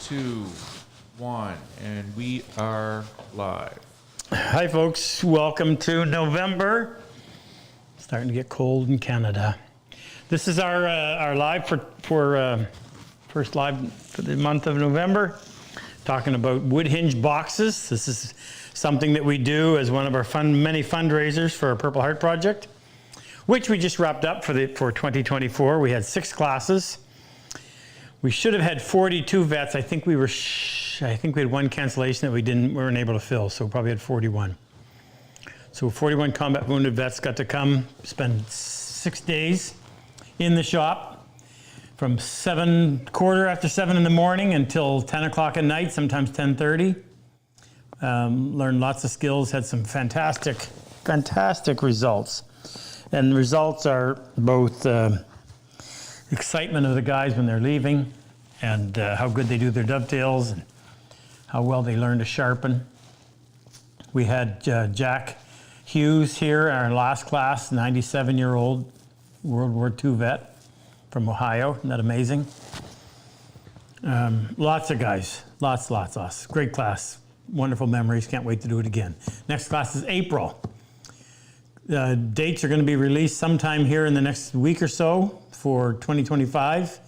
2, 1, and we are live. Hi folks, welcome to November. Starting to get cold in Canada. This is our live for first live for the month of November, talking about wood hinge boxes. This is something that we do as one of our many fundraisers for our Purple Heart project, which we just wrapped up for 2024. We had 6 classes. We should have had 42 vets. I think we had one cancellation that we weren't able to fill, so we probably had 41. So 41 combat wounded vets got to come spend 6 days in the shop from quarter after 7 in the morning until 10 o'clock at night, sometimes 10:30. Learned lots of skills, had some fantastic results. And the results are both excitement of the guys when they're leaving and how good they do their dovetails and how well they learn to sharpen. We had Jack Hughes here, our last class, 97-year-old World War II vet from Ohio. Isn't that amazing? Lots of guys, lots. Great class, wonderful memories, can't wait to do it again. Next class is April. Dates are going to be released sometime here in the next week or so for 2025.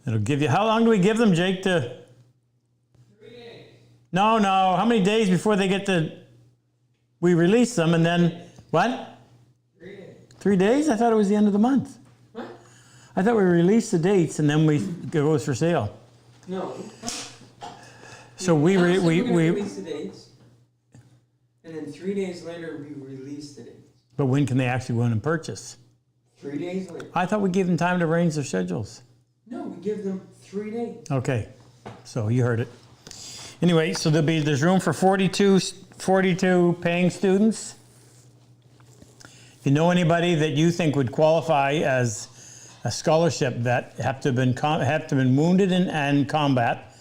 It'll give you, how long do we give them, Jake, 3 days. No, how many days before they get we release them and then, what? 3 days. 3 days? I thought it was the end of the month. What? I thought we released the dates and then it goes for sale. No. So we release the dates, and then 3 days later we release the dates. But when can they actually go in and purchase? 3 days later. I thought we gave them time to arrange their schedules. No, we give them 3 days. Okay, so you heard it. Anyway, so there's room for 42 paying students. If you know anybody that you think would qualify as a scholarship vet, have to have been wounded in combat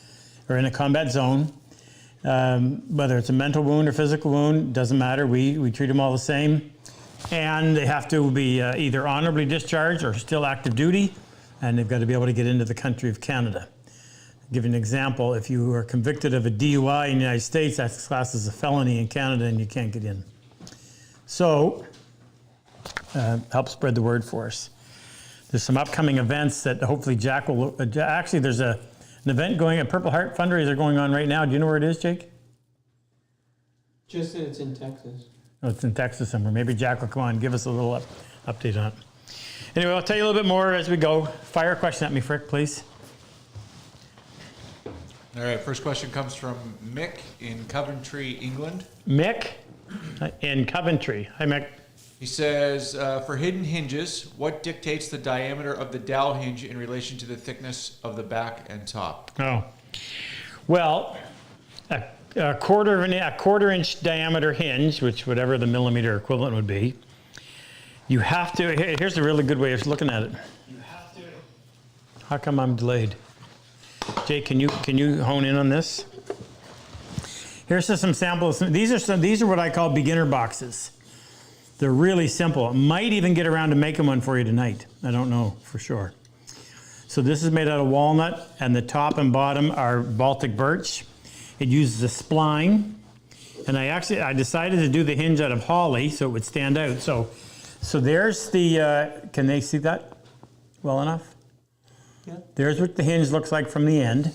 or in a combat zone, whether it's a mental wound or physical wound, doesn't matter. We treat them all the same. And they have to be either honorably discharged or still active duty, and they've got to be able to get into the country of Canada. I'll give you an example. If you are convicted of a DUI in the United States, that's classed as a felony in Canada and you can't get in. So, help spread the word for us. There's some upcoming events that hopefully Jack will, actually there's an event going, a Purple Heart fundraiser going on right now. Do you know where it is, Jake? Just that it's in Texas. Oh, it's in Texas somewhere. Maybe Jack will come on and give us a little update on it. Anyway, I'll tell you a little bit more as we go. Fire a question at me, Frick, please. All right, first question comes from Mick in Coventry, England. Mick in Coventry. Hi, Mick. He says, for hidden hinges, what dictates the diameter of the dowel hinge in relation to the thickness of the back and top? Oh, well, a quarter inch diameter hinge, which whatever the millimeter equivalent would be, you have to, here's a really good way of looking at it. You have to. How come I'm delayed? Jake, can you hone in on this? Here's just some samples. These are what I call beginner boxes. They're really simple. I might even get around to making one for you tonight. I don't know for sure. So this is made out of walnut, and the top and bottom are Baltic birch. It uses a spline, and I decided to do the hinge out of holly so it would stand out. So there's the, can they see that well enough? Yeah. There's what the hinge looks like from the end.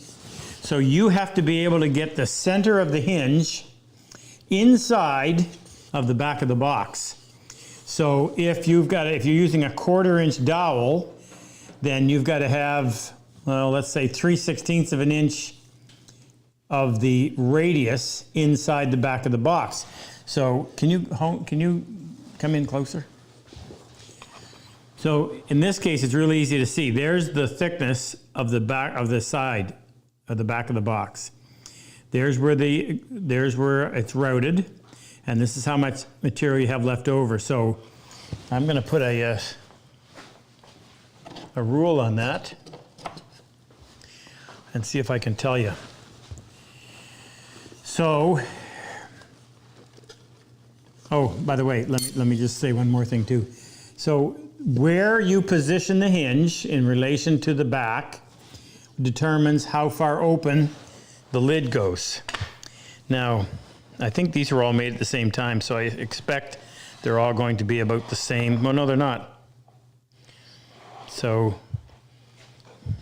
So you have to be able to get the center of the hinge inside of the back of the box. So if you're using a 1/4 inch dowel, then you've got to have, well, let's say 3/16 of an inch of the radius inside the back of the box. So can you come in closer? So in this case, it's really easy to see. There's the thickness of the back of the side of the back of the box. There's where it's routed, and this is how much material you have left over. So I'm going to put a rule on that and see if I can tell you. So, oh, by the way, let me just say one more thing too. So where you position the hinge in relation to the back determines how far open the lid goes. Now, I think these were all made at the same time, so I expect they're all going to be about the same. Well, no, they're not. So,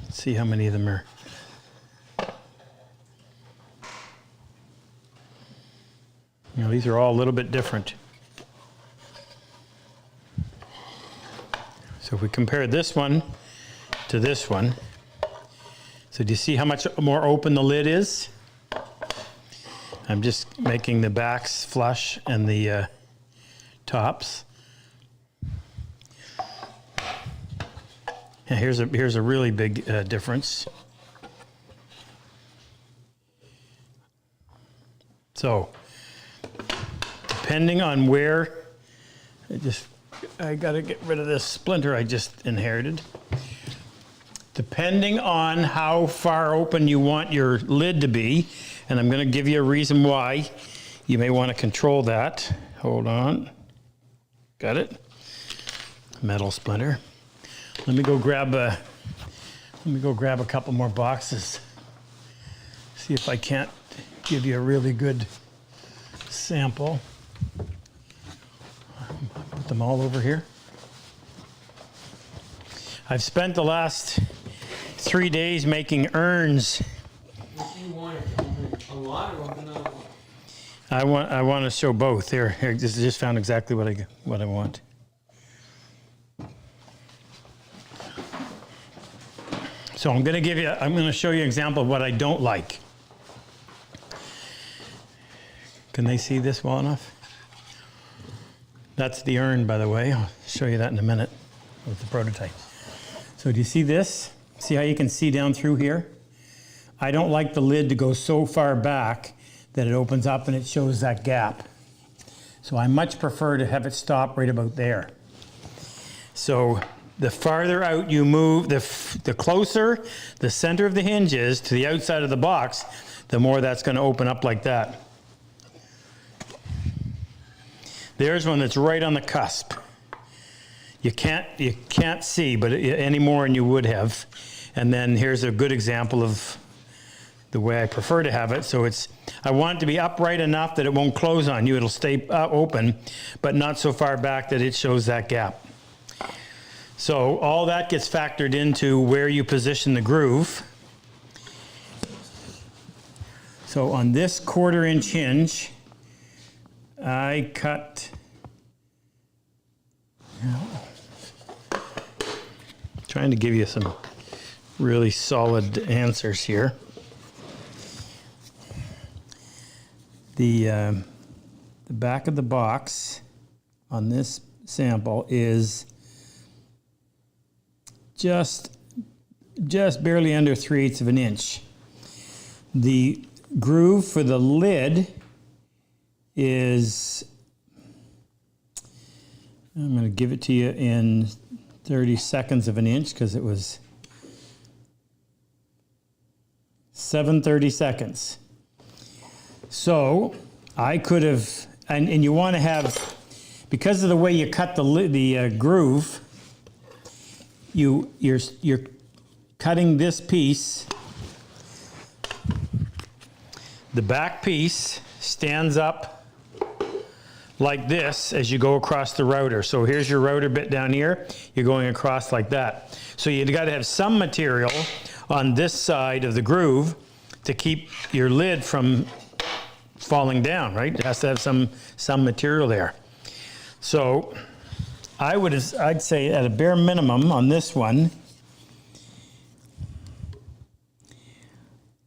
let's see how many of them are. You know, these are all a little bit different. So if we compare this one to this one, so do you see how much more open the lid is? I'm just making the backs flush and the tops. And here's a really big difference. So, depending on where, I gotta get rid of this splinter I just inherited. Depending on how far open you want your lid to be, and I'm gonna give you a reason why, you may wanna control that. Hold on. Got it? Metal splinter. Let me go grab a couple more boxes. See if I can't give you a really good sample. Put them all over here. I've spent the last 3 days making urns. If you want a lot or open up one? I want to show both. Here, just found exactly what I want. So I'm going to show you an example of what I don't like. Can they see this well enough? That's the urn, by the way. I'll show you that in a minute with the prototype. So do you see this? See how you can see down through here? I don't like the lid to go so far back that it opens up and it shows that gap. So I much prefer to have it stop right about there. So the farther out you move, the closer the center of the hinge is to the outside of the box, the more that's going to open up like that. There's one that's right on the cusp. You can't see, but any more than you would have. And then here's a good example of the way I prefer to have it. So I want it to be upright enough that it won't close on you. It'll stay open, but not so far back that it shows that gap. So all that gets factored into where you position the groove. So on this 1/4 inch hinge, I cut, trying to give you some really solid answers here. The back of the box on this sample is just barely under 3/8 of an inch. The groove for the lid is, I'm going to give it to you in 30/2 of an inch because it was 7/32. So I could have, and you want to have, because of the way you cut the groove, you're cutting this piece. The back piece stands up like this as you go across the router. So here's your router bit down here. You're going across like that. So you've got to have some material on this side of the groove to keep your lid from falling down, right? It has to have some material there. So I'd say at a bare minimum on this one,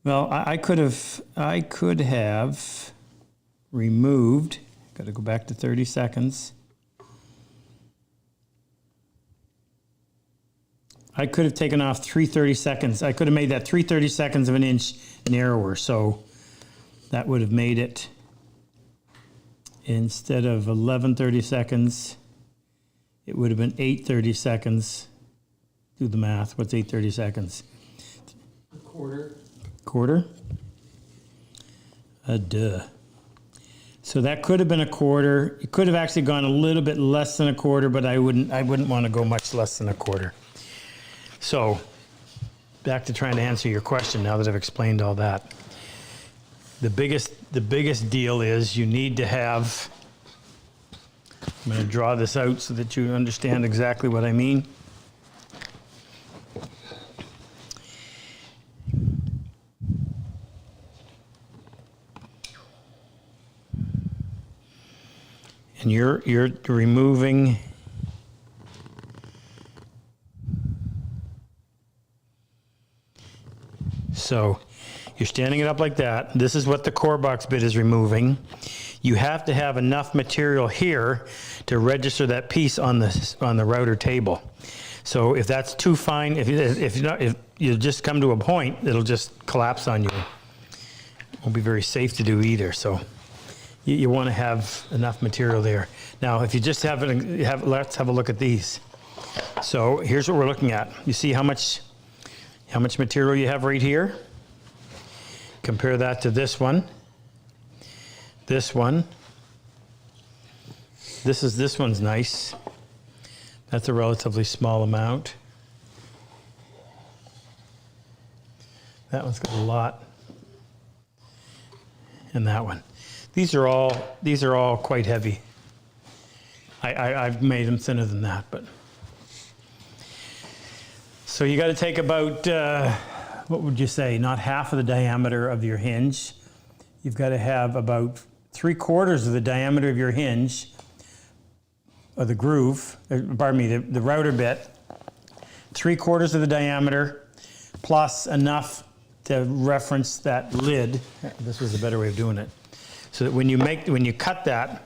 well, I could have removed, got to go back to 30 seconds. I could have taken off 3/32. I could have made that 3/32 of an inch narrower, so that would have made it, instead of 11/32, it would have been 8/32. Do the math. What's 8/32? A 1/4. 1/4? Duh. So that could have been a 1/4. It could have actually gone a little bit less than a 1/4, but I wouldn't want to go much less than a 1/4. So back to trying to answer your question now that I've explained all that. The biggest deal is you need to have, I'm going to draw this out so that you understand exactly what I mean. And you're removing so you're standing it up like that. This is what the core box bit is removing. You have to have enough material here to register that piece on the router table. So if that's too fine, if you just come to a point, it'll just collapse on you. It won't be very safe to do either. So you want to have enough material there. Now, if you just let's have a look at these. So here's what we're looking at. You see how much material you have right here? Compare that to this one. This one. This one's nice. That's a relatively small amount. That one's got a lot. And that one. These are all quite heavy. I've made them thinner than that, but. So you got to take about, what would you say, not half of the diameter of your hinge. You've got to have about 3/4 of the diameter of your hinge, or the groove, pardon me, the router bit, 3/4 of the diameter, plus enough to reference that lid. This was a better way of doing it. So that when you cut that,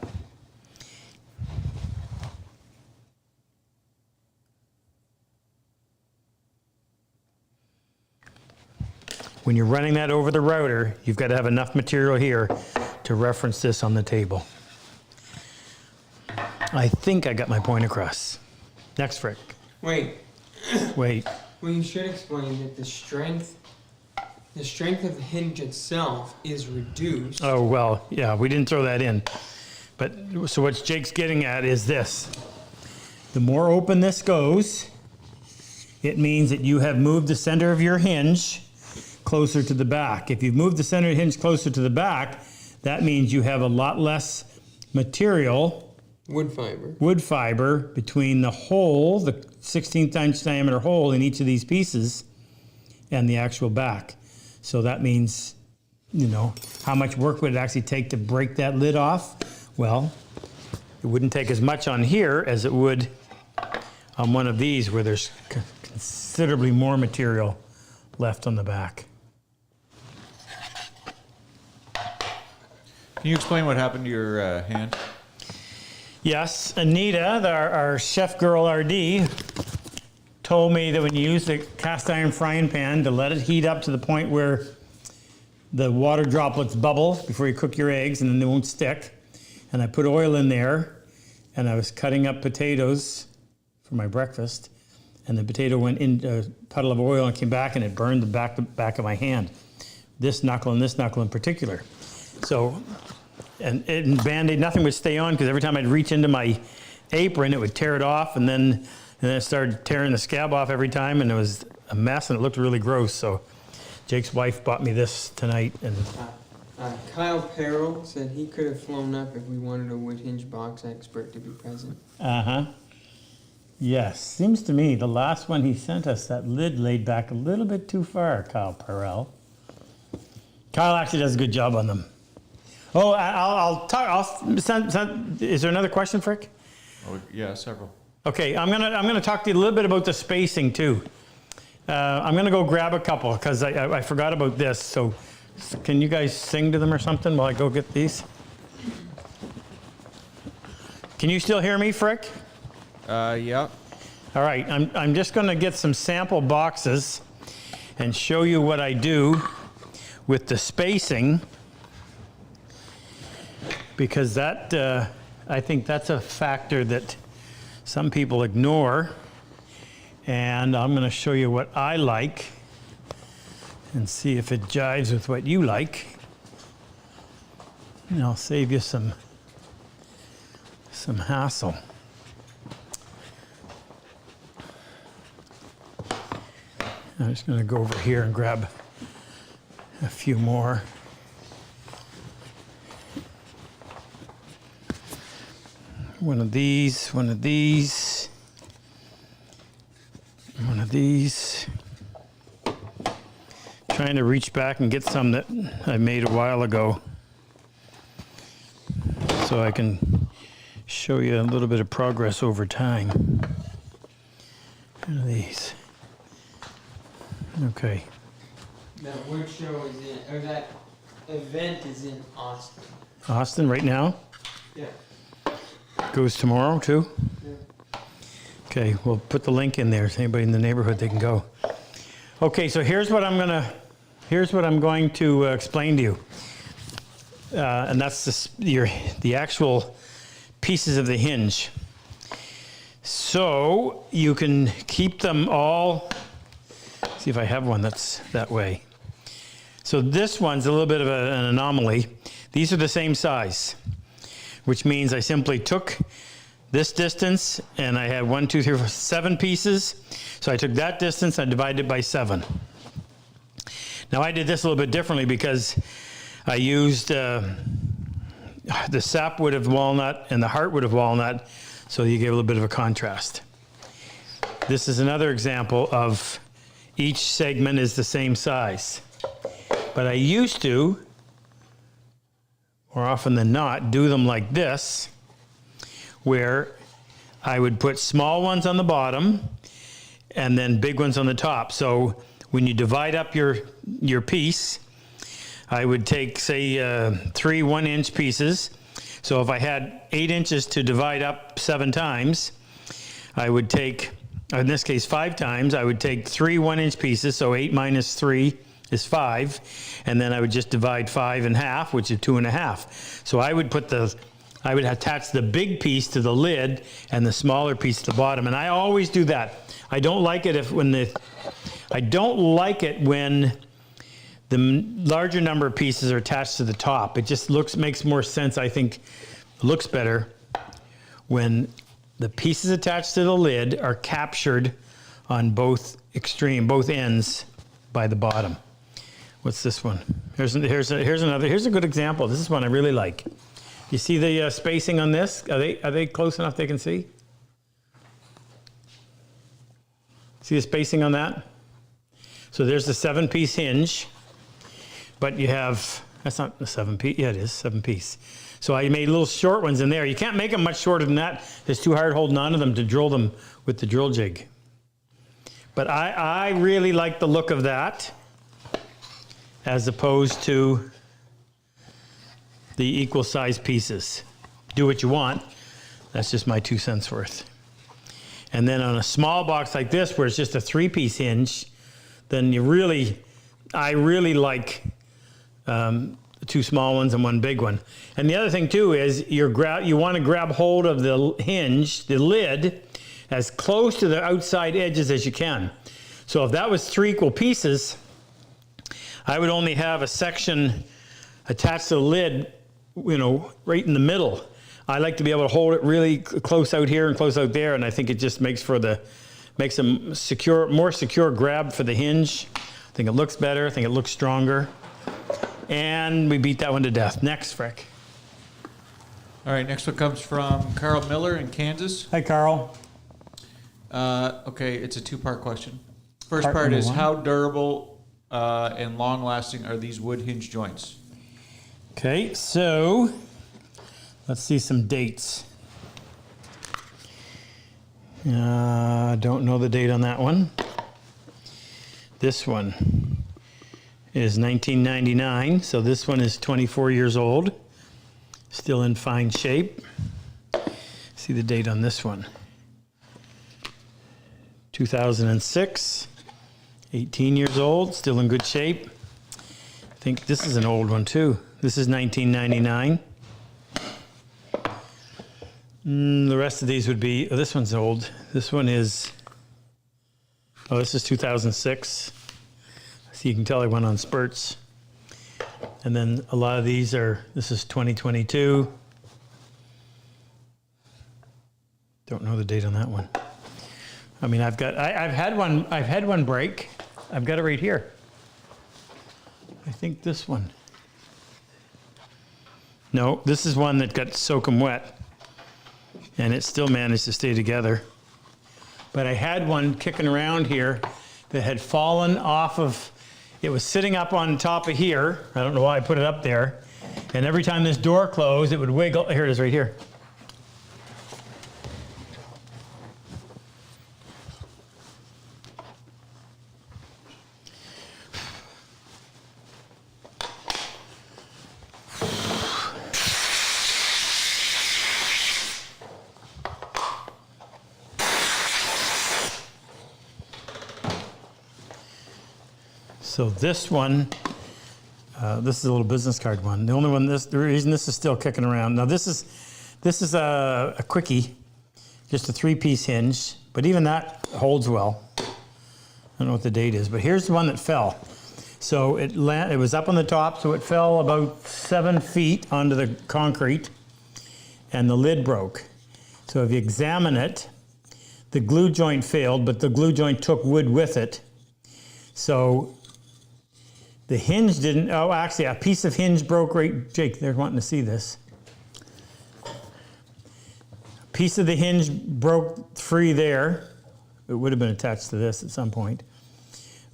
when you're running that over the router, you've got to have enough material here to reference this on the table. I think I got my point across. Next, Frick. Wait. Wait. Well, you should explain that the strength of the hinge itself is reduced. Oh, well, yeah, we didn't throw that in. But, so what Jake's getting at is this. The more open this goes, it means that you have moved the center of your hinge closer to the back. If you've moved the center of the hinge closer to the back, that means you have a lot less material, wood fiber between the hole, the 16th inch diameter hole in each of these pieces, and the actual back. So that means, how much work would it actually take to break that lid off? Well, it wouldn't take as much on here as it would on one of these where there's considerably more material left on the back. Can you explain what happened to your hand? Yes, Anita, our chef girl RD, told me that when you use the cast iron frying pan to let it heat up to the point where the water droplets bubble before you cook your eggs and then they won't stick. And I put oil in there and I was cutting up potatoes for my breakfast and the potato went in a puddle of oil and came back and it burned the back of my hand. This knuckle and this knuckle in particular. So, and Band-Aid, nothing would stay on because every time I'd reach into my apron, it would tear it off and then it started tearing the scab off every time and it was a mess and it looked really gross. So Jake's wife bought me this tonight. And Kyle Perrell said he could have flown up if we wanted a wood hinge box expert to be present. Uh-huh. Yes, seems to me the last one he sent us, that lid laid back a little bit too far, Kyle Perrell. Kyle actually does a good job on them. Oh, I'll talk. Is there another question, Frick? Oh, yeah, several. Okay, I'm gonna talk to you a little bit about the spacing too. I'm gonna go grab a couple because I forgot about this. So, can you guys sing to them or something while I go get these? Can you still hear me, Frick? Yeah. All right, I'm just gonna get some sample boxes and show you what I do with the spacing. Because that, I think that's a factor that some people ignore. And I'm going to show you what I like and see if it jives with what you like. And I'll save you some hassle. I'm just going to go over here and grab a few more. one of these, one of these, one of these. Trying to reach back and get some that I made a while ago, so I can show you a little bit of progress over time. One of these. Okay. That wood show is in, or that event is in Austin. Austin right now? Yeah. Goes tomorrow too? Yeah. Okay, we'll put the link in there. So anybody in the neighborhood, they can go. Okay, so here's what I'm going to explain to you. And that's the actual pieces of the hinge. So you can keep them all. See if I have one that's that way. So this one's a little bit of an anomaly. These are the same size, which means I simply took this distance and I had 1, 2, 3, 4, 7 pieces. So I took that distance and divided it by 7. Now I did this a little bit differently because I used the sapwood of walnut and the heartwood of walnut, so you get a little bit of a contrast. This is another example of each segment is the same size. But I used to, more often than not, do them like this, where I would put small ones on the bottom and then big ones on the top. So when you divide up your piece, I would take, say, 3 1-inch pieces. So if I had 8 inches to divide up 7 times, I would take, in this case 5 times, I would take 3 1-inch pieces, so 8 minus 3 is 5, and then I would just divide 5 in half, which is 2.5. So I would attach the big piece to the lid and the smaller piece to the bottom, and I always do that. I don't like it when the larger number of pieces are attached to the top. It just makes more sense. I think it looks better when the pieces attached to the lid are captured on both ends by the bottom. What's this one? Here's a good example. This is one I really like. You see the spacing on this? Are they close enough they can see? See the spacing on that? So there's the 7-piece hinge, but you have, that's not the 7-piece, yeah it is, 7-piece. So I made little short ones in there. You can't make them much shorter than that. It's too hard holding on to them to drill them with the drill jig. But I really like the look of that as opposed to the equal size pieces. Do what you want. That's just my 2 cents worth. And then on a small box like this, where it's just a 3-piece hinge, then I really like 2 small ones and 1 big one. And the other thing too is you want to grab hold of the hinge, the lid, as close to the outside edges as you can. So if that was 3 equal pieces, I would only have a section attached to the lid, right in the middle. I like to be able to hold it really close out here and close out there, and I think it just makes a more secure grab for the hinge. I think it looks better. I think it looks stronger. And we beat that one to death. Next, Frick. All right, next one comes from Carl Miller in Kansas. Hi, Carl. Okay, it's a 2-part question. First Part part is, number 1. how durable and long-lasting are these wood hinge joints? Okay, so let's see some dates. Don't know the date on that one. This one is 1999, so this one is 24 years old, still in fine shape. See the date on this one. 2006, 18 years old, still in good shape. I think this is an old one too. This is 1999. The rest of these would be, this one's old. This one is, this is 2006. So you can tell I went on spurts. And then a lot of these this is 2022. Don't know the date on that one. I mean, I've had one break. I've got it right here. I think this one. No, this is one that got soaking wet. and it still managed to stay together. But I had one kicking around here that had fallen off of, it was sitting up on top of here. I don't know why I put it up there. And every time this door closed, it would wiggle. Here it is right here. So this one, this is a little business card one. The only one, the reason this is still kicking around. Now this is a quickie, just a 3-piece hinge, but even that holds well. I don't know what the date is, but here's the one that fell. So it was up on the top, so it fell about 7 feet onto the concrete, and the lid broke. So if you examine it, the glue joint failed, but the glue joint took wood with it. So the hinge didn't, oh, actually, a piece of hinge broke right, Jake, they're wanting to see this. A piece of the hinge broke free there. It would have been attached to this at some point.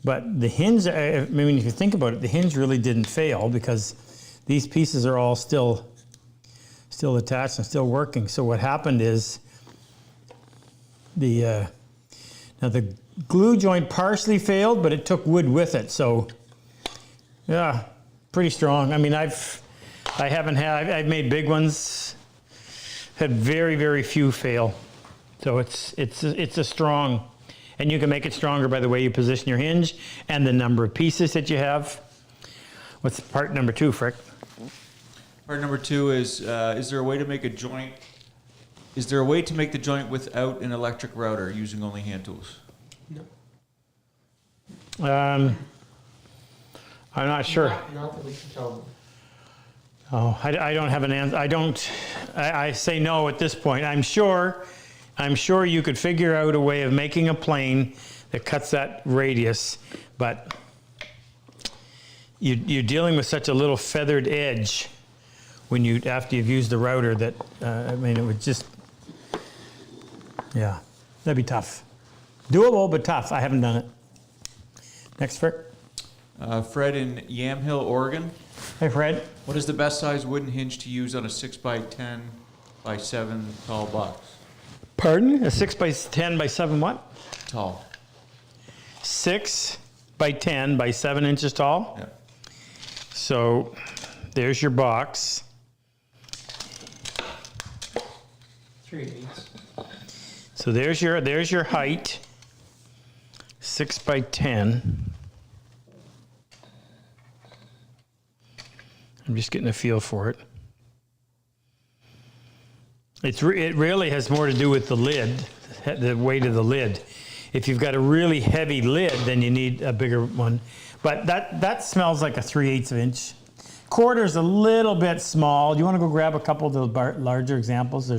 But the hinge, I mean, if you think about it, the hinge really didn't fail because these pieces are all still attached and still working. So what happened is now the glue joint partially failed, but it took wood with it. So yeah, pretty strong. I mean, I've made big ones, had very, very few fail. So it's a strong, and you can make it stronger by the way you position your hinge and the number of pieces that you have. What's part number 2, Frick? Part number 2 is there a way to make a joint? Is there a way to make the joint without an electric router using only hand tools? No. I'm not sure. Not that we can tell them. Oh, I don't have an answer. I say no at this point. I'm sure you could figure out a way of making a plane that cuts that radius, but you're dealing with such a little feathered edge when after you've used the router that I mean it would just, yeah, that'd be tough. Doable, but tough. I haven't done it. Next, Frick. Fred in Yamhill, Oregon. Hey, Fred. What is the best size wooden hinge to use on a 6x10 by 7 tall box? Pardon? A 6x10 by 7 what? Tall. 6 by 10 by 7 inches tall? Yeah. So there's your box. 3/8. So there's your height. 6 by 10. I'm just getting a feel for it. It really has more to do with the lid, the weight of the lid. If you've got a really heavy lid, then you need a bigger one. But that smells like a 3/8 inch. Quarter's a little bit small. Do you want to go grab a couple of the larger examples?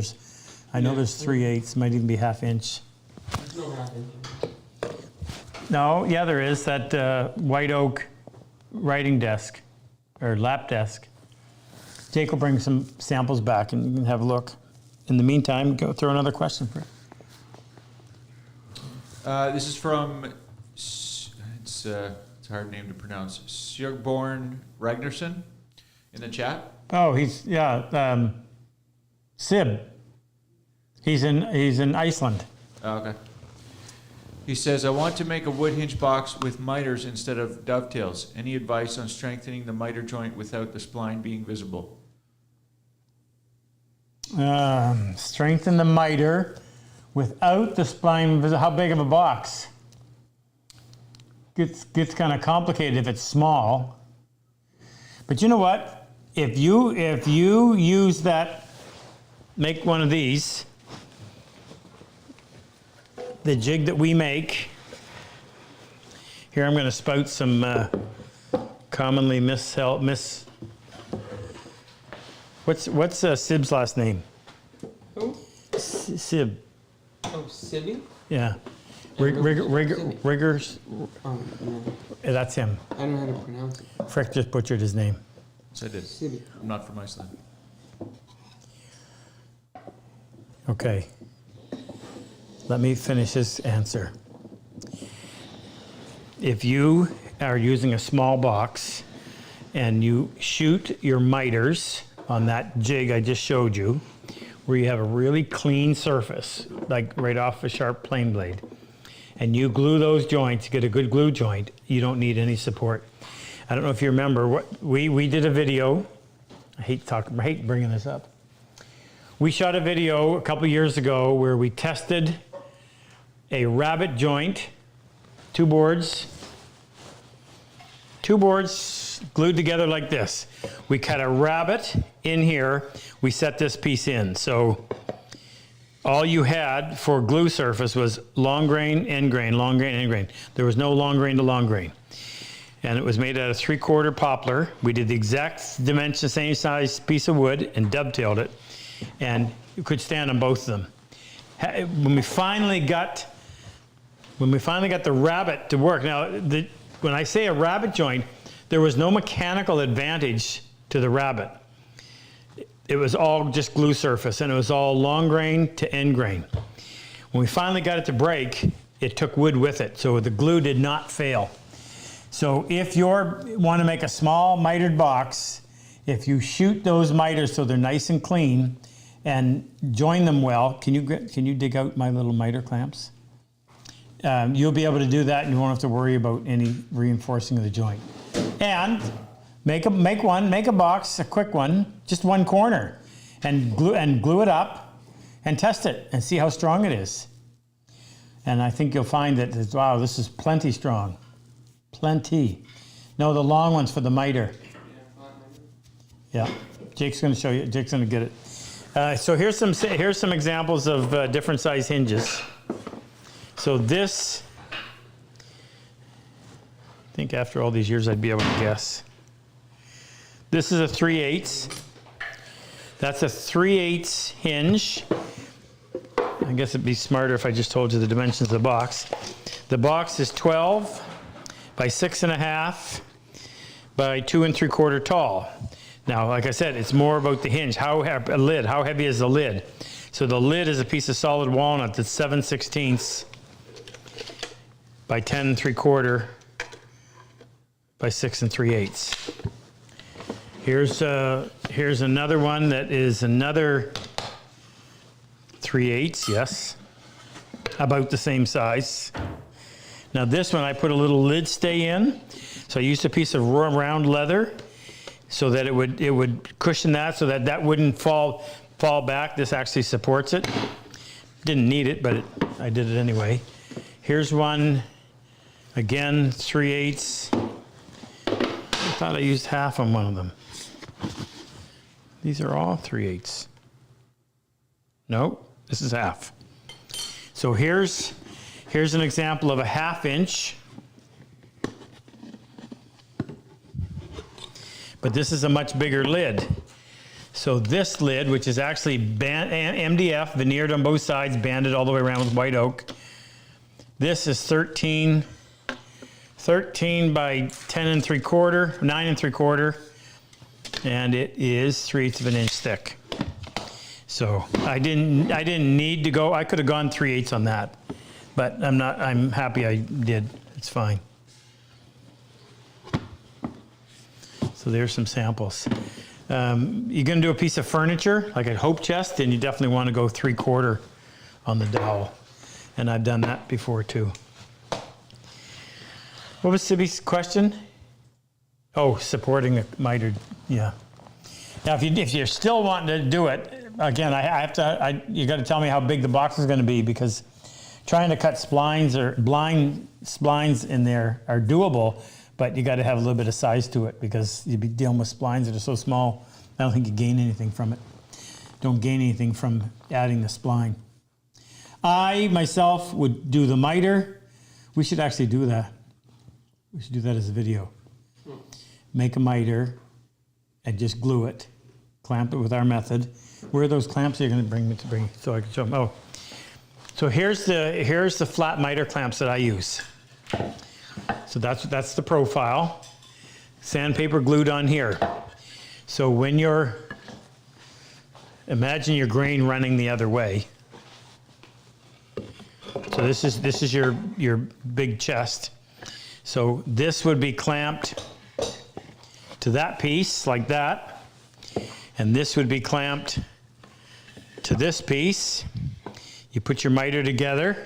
I know there's 3/8, might even be 1/2 inch. There's no half inch. No, yeah, there is that white oak writing desk or lap desk. Jake will bring some samples back and you can have a look. In the meantime, go throw another question for it. This is from, it's a hard name to pronounce, Sjörborn Ragnarsson in the chat. Oh, Sib. He's in Iceland. Oh, okay. He says, I want to make a wood hinge box with miters instead of dovetails. Any advice on strengthening the miter joint without the spline being visible? Strengthen the miter without the spline. How big of a box? Gets kind of complicated if it's small. But you know what? If you use that, make one of these. The jig that we make. Here I'm going to spout some commonly What's Sib's last name? Who? Sib. Oh, Sibby? Yeah. Riggers. Oh, no. That's him. I don't know how to pronounce it. Frick just butchered his name. Yes, I did. Sibby. I'm not from Iceland. Okay. Let me finish this answer. If you are using a small box and you shoot your miters on that jig I just showed you, where you have a really clean surface, like right off a sharp plane blade, and you glue those joints, get a good glue joint, you don't need any support. I don't know if you remember, what we did a video. I hate bringing this up. We shot a video a couple years ago where we tested a rabbet joint, two boards glued together like this. We cut a rabbet in here, we set this piece in. So all you had for glue surface was long grain, end grain, long grain, end grain. There was no long grain to long grain. And it was made out of 3/4 poplar. We did the exact dimension, same size piece of wood and dovetailed it. And you could stand on both of them. When we finally got the rabbet to work, now when I say a rabbet joint, there was no mechanical advantage to the rabbet. It was all just glue surface, and it was all long grain to end grain. When we finally got it to break, it took wood with it, so the glue did not fail. So if you want to make a small mitered box, if you shoot those miters so they're nice and clean and join them well, can you dig out my little miter clamps? You'll be able to do that, and you won't have to worry about any reinforcing of the joint. And make a box, a quick one, just one corner, and glue it up, and test it and see how strong it is. And I think you'll find that wow, this is plenty strong, plenty. No, the long ones for the miter. Yeah, Jake's going to show you. Jake's going to get it. So here's some examples of different size hinges. So this, I think after all these years I'd be able to guess. This is a 3/8. That's a 3/8 hinge. I guess it'd be smarter if I just told you the dimensions of the box. The box is 12 by 6.5 by 2 3/4 tall. Now, like I said, it's more about the hinge. How heavy is the lid? So the lid is a piece of solid walnut that's 7/16 by 10 3/4 by 6 3/8. Here's another one that is another 3/8, yes, about the same size. Now this one I put a little lid stay in, so I used a piece of round leather so that it would cushion that, so that wouldn't fall back. This actually supports it. Didn't need it, but I did it anyway. Here's one, again 3/8. I thought I used half on one of them. These are all 3/8. Nope, this is half. So here's an example of a 1/2 inch. But this is a much bigger lid. So this lid, which is actually MDF, veneered on both sides, banded all the way around with white oak. This is 13 by 10 3/4, 9 3/4, and it is 3/8 of an inch thick. So I didn't need to go. I could have gone 3/8 on that, but I'm happy I did. It's fine. So there's some samples. You're gonna do a piece of furniture, like a hope chest, then you definitely want to go 3/4 on the dowel. And I've done that before too. What was Sibby's question? Oh, supporting the mitered, yeah. Now, if you're still wanting to do it, again, you got to tell me how big the box is going to be, because trying to cut splines or blind splines in there are doable, but you got to have a little bit of size to it, because you'd be dealing with splines that are so small. I don't think you gain anything from it. Don't gain anything from adding the spline. I myself would do the miter. We should actually do that. We should do that as a video. Make a miter and just glue it, clamp it with our method. Where are those clamps you're going to bring so I can show them? Oh, so here's the flat miter clamps that I use. So that's the profile. Sandpaper glued on here. So when imagine your grain running the other way. So this is your big chest. So this would be clamped to that piece like that, and this would be clamped to this piece. You put your miter together,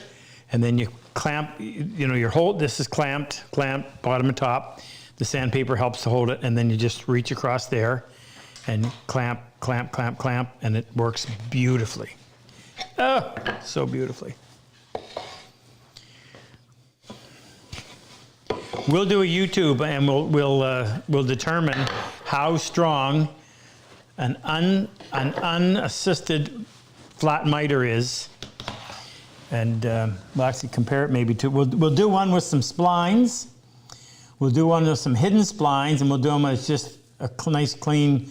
and then you clamp, your hold, this is clamped, bottom and top. The sandpaper helps to hold it, and then you just reach across there and clamp, and it works beautifully. Oh, so beautifully. We'll do a YouTube, and we'll determine how strong an unassisted flat miter is, and we'll actually compare it maybe to. We'll do one with some splines. We'll do one with some hidden splines, and we'll do them as just a nice clean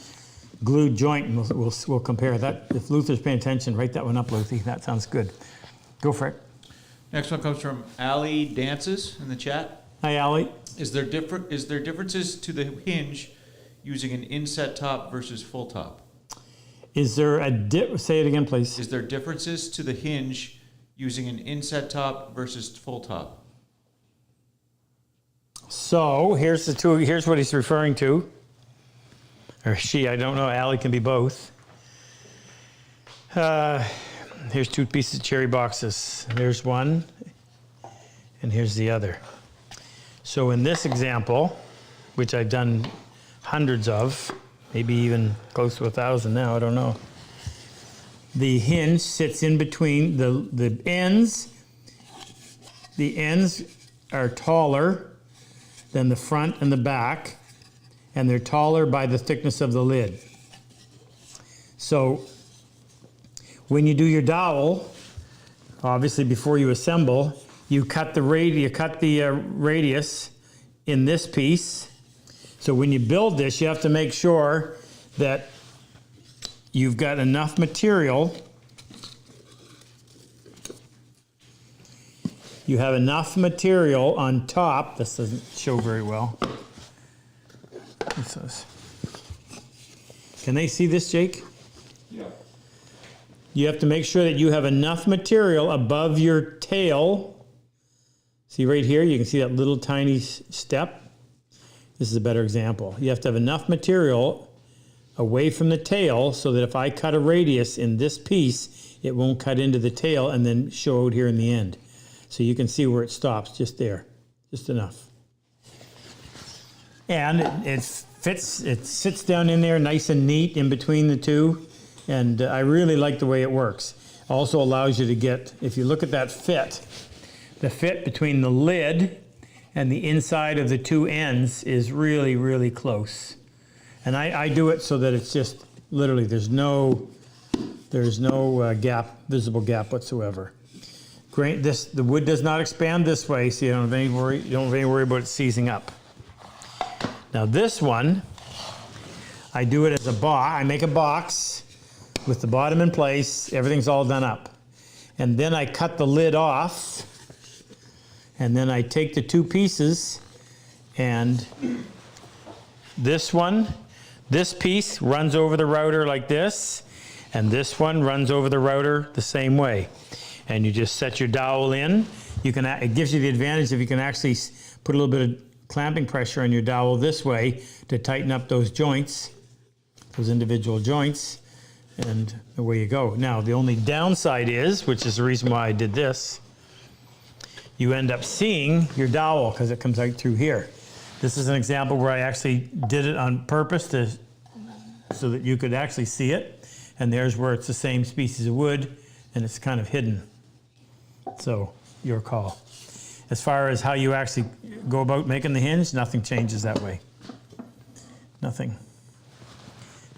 glued joint, and we'll compare that. If Luther's paying attention, write that one up, Luther. That sounds good. Go for it. Next one comes from Ali Dances in the chat. Hi, Allie. Is there differences to the hinge using an inset top versus full top? Is there say it again, please. Is there differences to the hinge using an inset top versus full top? So here's what he's referring to. Or she, I don't know. Allie can be both. Here's two pieces of cherry boxes. There's one, and here's the other. So in this example, which I've done hundreds of, maybe even close to 1,000 now, I don't know. The hinge sits in between the ends. The ends are taller than the front and the back, and they're taller by the thickness of the lid. So when you do your dowel, obviously before you assemble, you cut the radius in this piece. So when you build this, you have to make sure that you've got enough material. You have enough material on top. This doesn't show very well. Can they see this, Jake? Yeah. You have to make sure that you have enough material above your tail. See right here, you can see that little tiny step. This is a better example. You have to have enough material away from the tail so that if I cut a radius in this piece, it won't cut into the tail and then show out here in the end. So you can see where it stops, just there, just enough. And it sits down in there nice and neat in between the two. And I really like the way it works. Also allows you to get, if you look at that fit, the fit between the lid and the inside of the two ends is really, really close. And I do it so that it's just literally there's no gap, visible gap whatsoever. Great. The wood does not expand this way, so you don't have any worry about it seizing up. Now this one, I do it as a box. I make a box with the bottom in place. Everything's all done up, and then I cut the lid off. And then I take the two pieces, and this piece runs over the router like this, and this one runs over the router the same way. And you just set your dowel in. It gives you the advantage if you can actually put a little bit of clamping pressure on your dowel this way to tighten up those joints, those individual joints, and away you go. Now, the only downside is, which is the reason why I did this, you end up seeing your dowel because it comes out through here. This is an example where I actually did it on purpose so that you could actually see it. And there's where it's the same species of wood and it's kind of hidden. So, your call. As far as how you actually go about making the hinge, nothing changes that way. Nothing.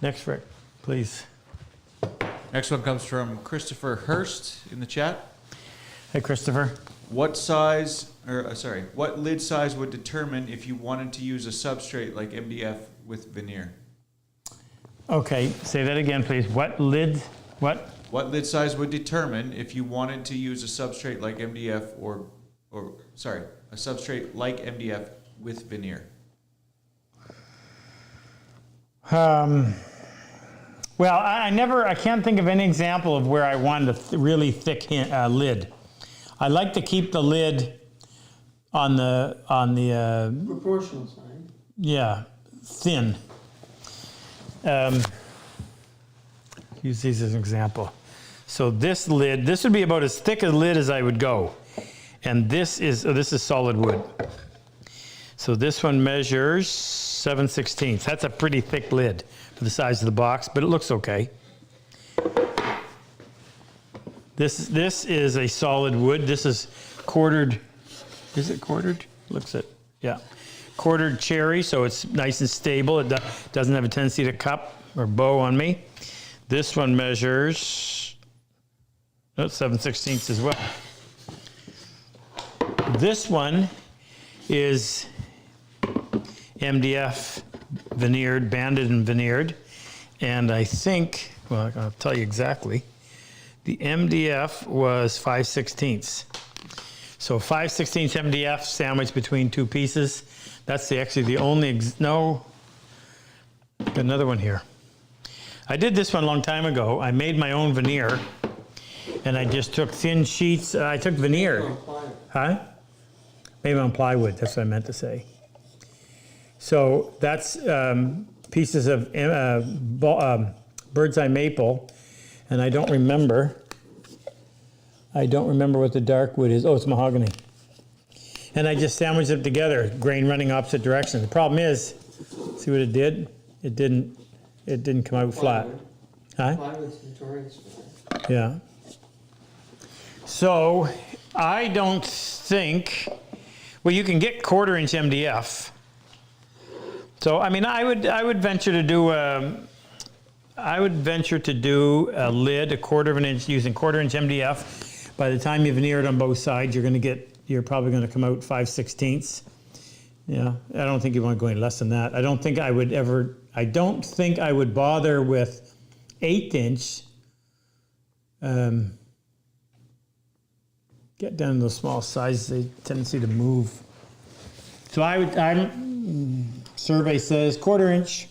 Next, Rick, please. Next one comes from Christopher Hurst in the chat. Hey, Christopher. What lid size would determine if you wanted to use a substrate like MDF with veneer? Okay, say that again, please. What lid size would determine if you wanted to use a substrate like MDF a substrate like MDF with veneer? Well, I can't think of any example of where I wanted a really thick lid. I like to keep the lid on the Proportional side. yeah, thin. Use these as an example. So this lid, this would be about as thick a lid as I would go. And this is solid wood. So this one measures 7/16. That's a pretty thick lid for the size of the box, but it looks okay. This is a solid wood. This is quartered. Is it quartered? Looks it. Yeah. Quartered cherry, so it's nice and stable. It doesn't have a tendency to cup or bow on me. This one measures 7/16 as well. This one is MDF veneered, banded and veneered. And I think, well, I'll tell you exactly. The MDF was 5/16. So 5/16 MDF sandwiched between two pieces. That's actually the only, no, got another one here. I did this one a long time ago. I made my own veneer and I just took thin sheets. I took veneer. Huh? Made my own plywood, that's what I meant to say. So that's pieces of bird's eye maple, and I don't remember what the dark wood is. Oh, it's mahogany. And I just sandwiched it together, grain running opposite directions. The problem is, see what it did? It didn't come out flat. Huh? Plywood's notorious for that. Yeah. So I don't think, well, you can get 1/4 inch MDF. So I mean, I would venture to do a lid 1/4 inch using 1/4 inch MDF. By the time you veneer it on both sides, you're probably going to come out 5/16. Yeah, I don't think you want to go any less than that. I don't think I would bother with 1/8 inch. Get down to those small sizes, they tendency to move. So survey says 1/4 inch.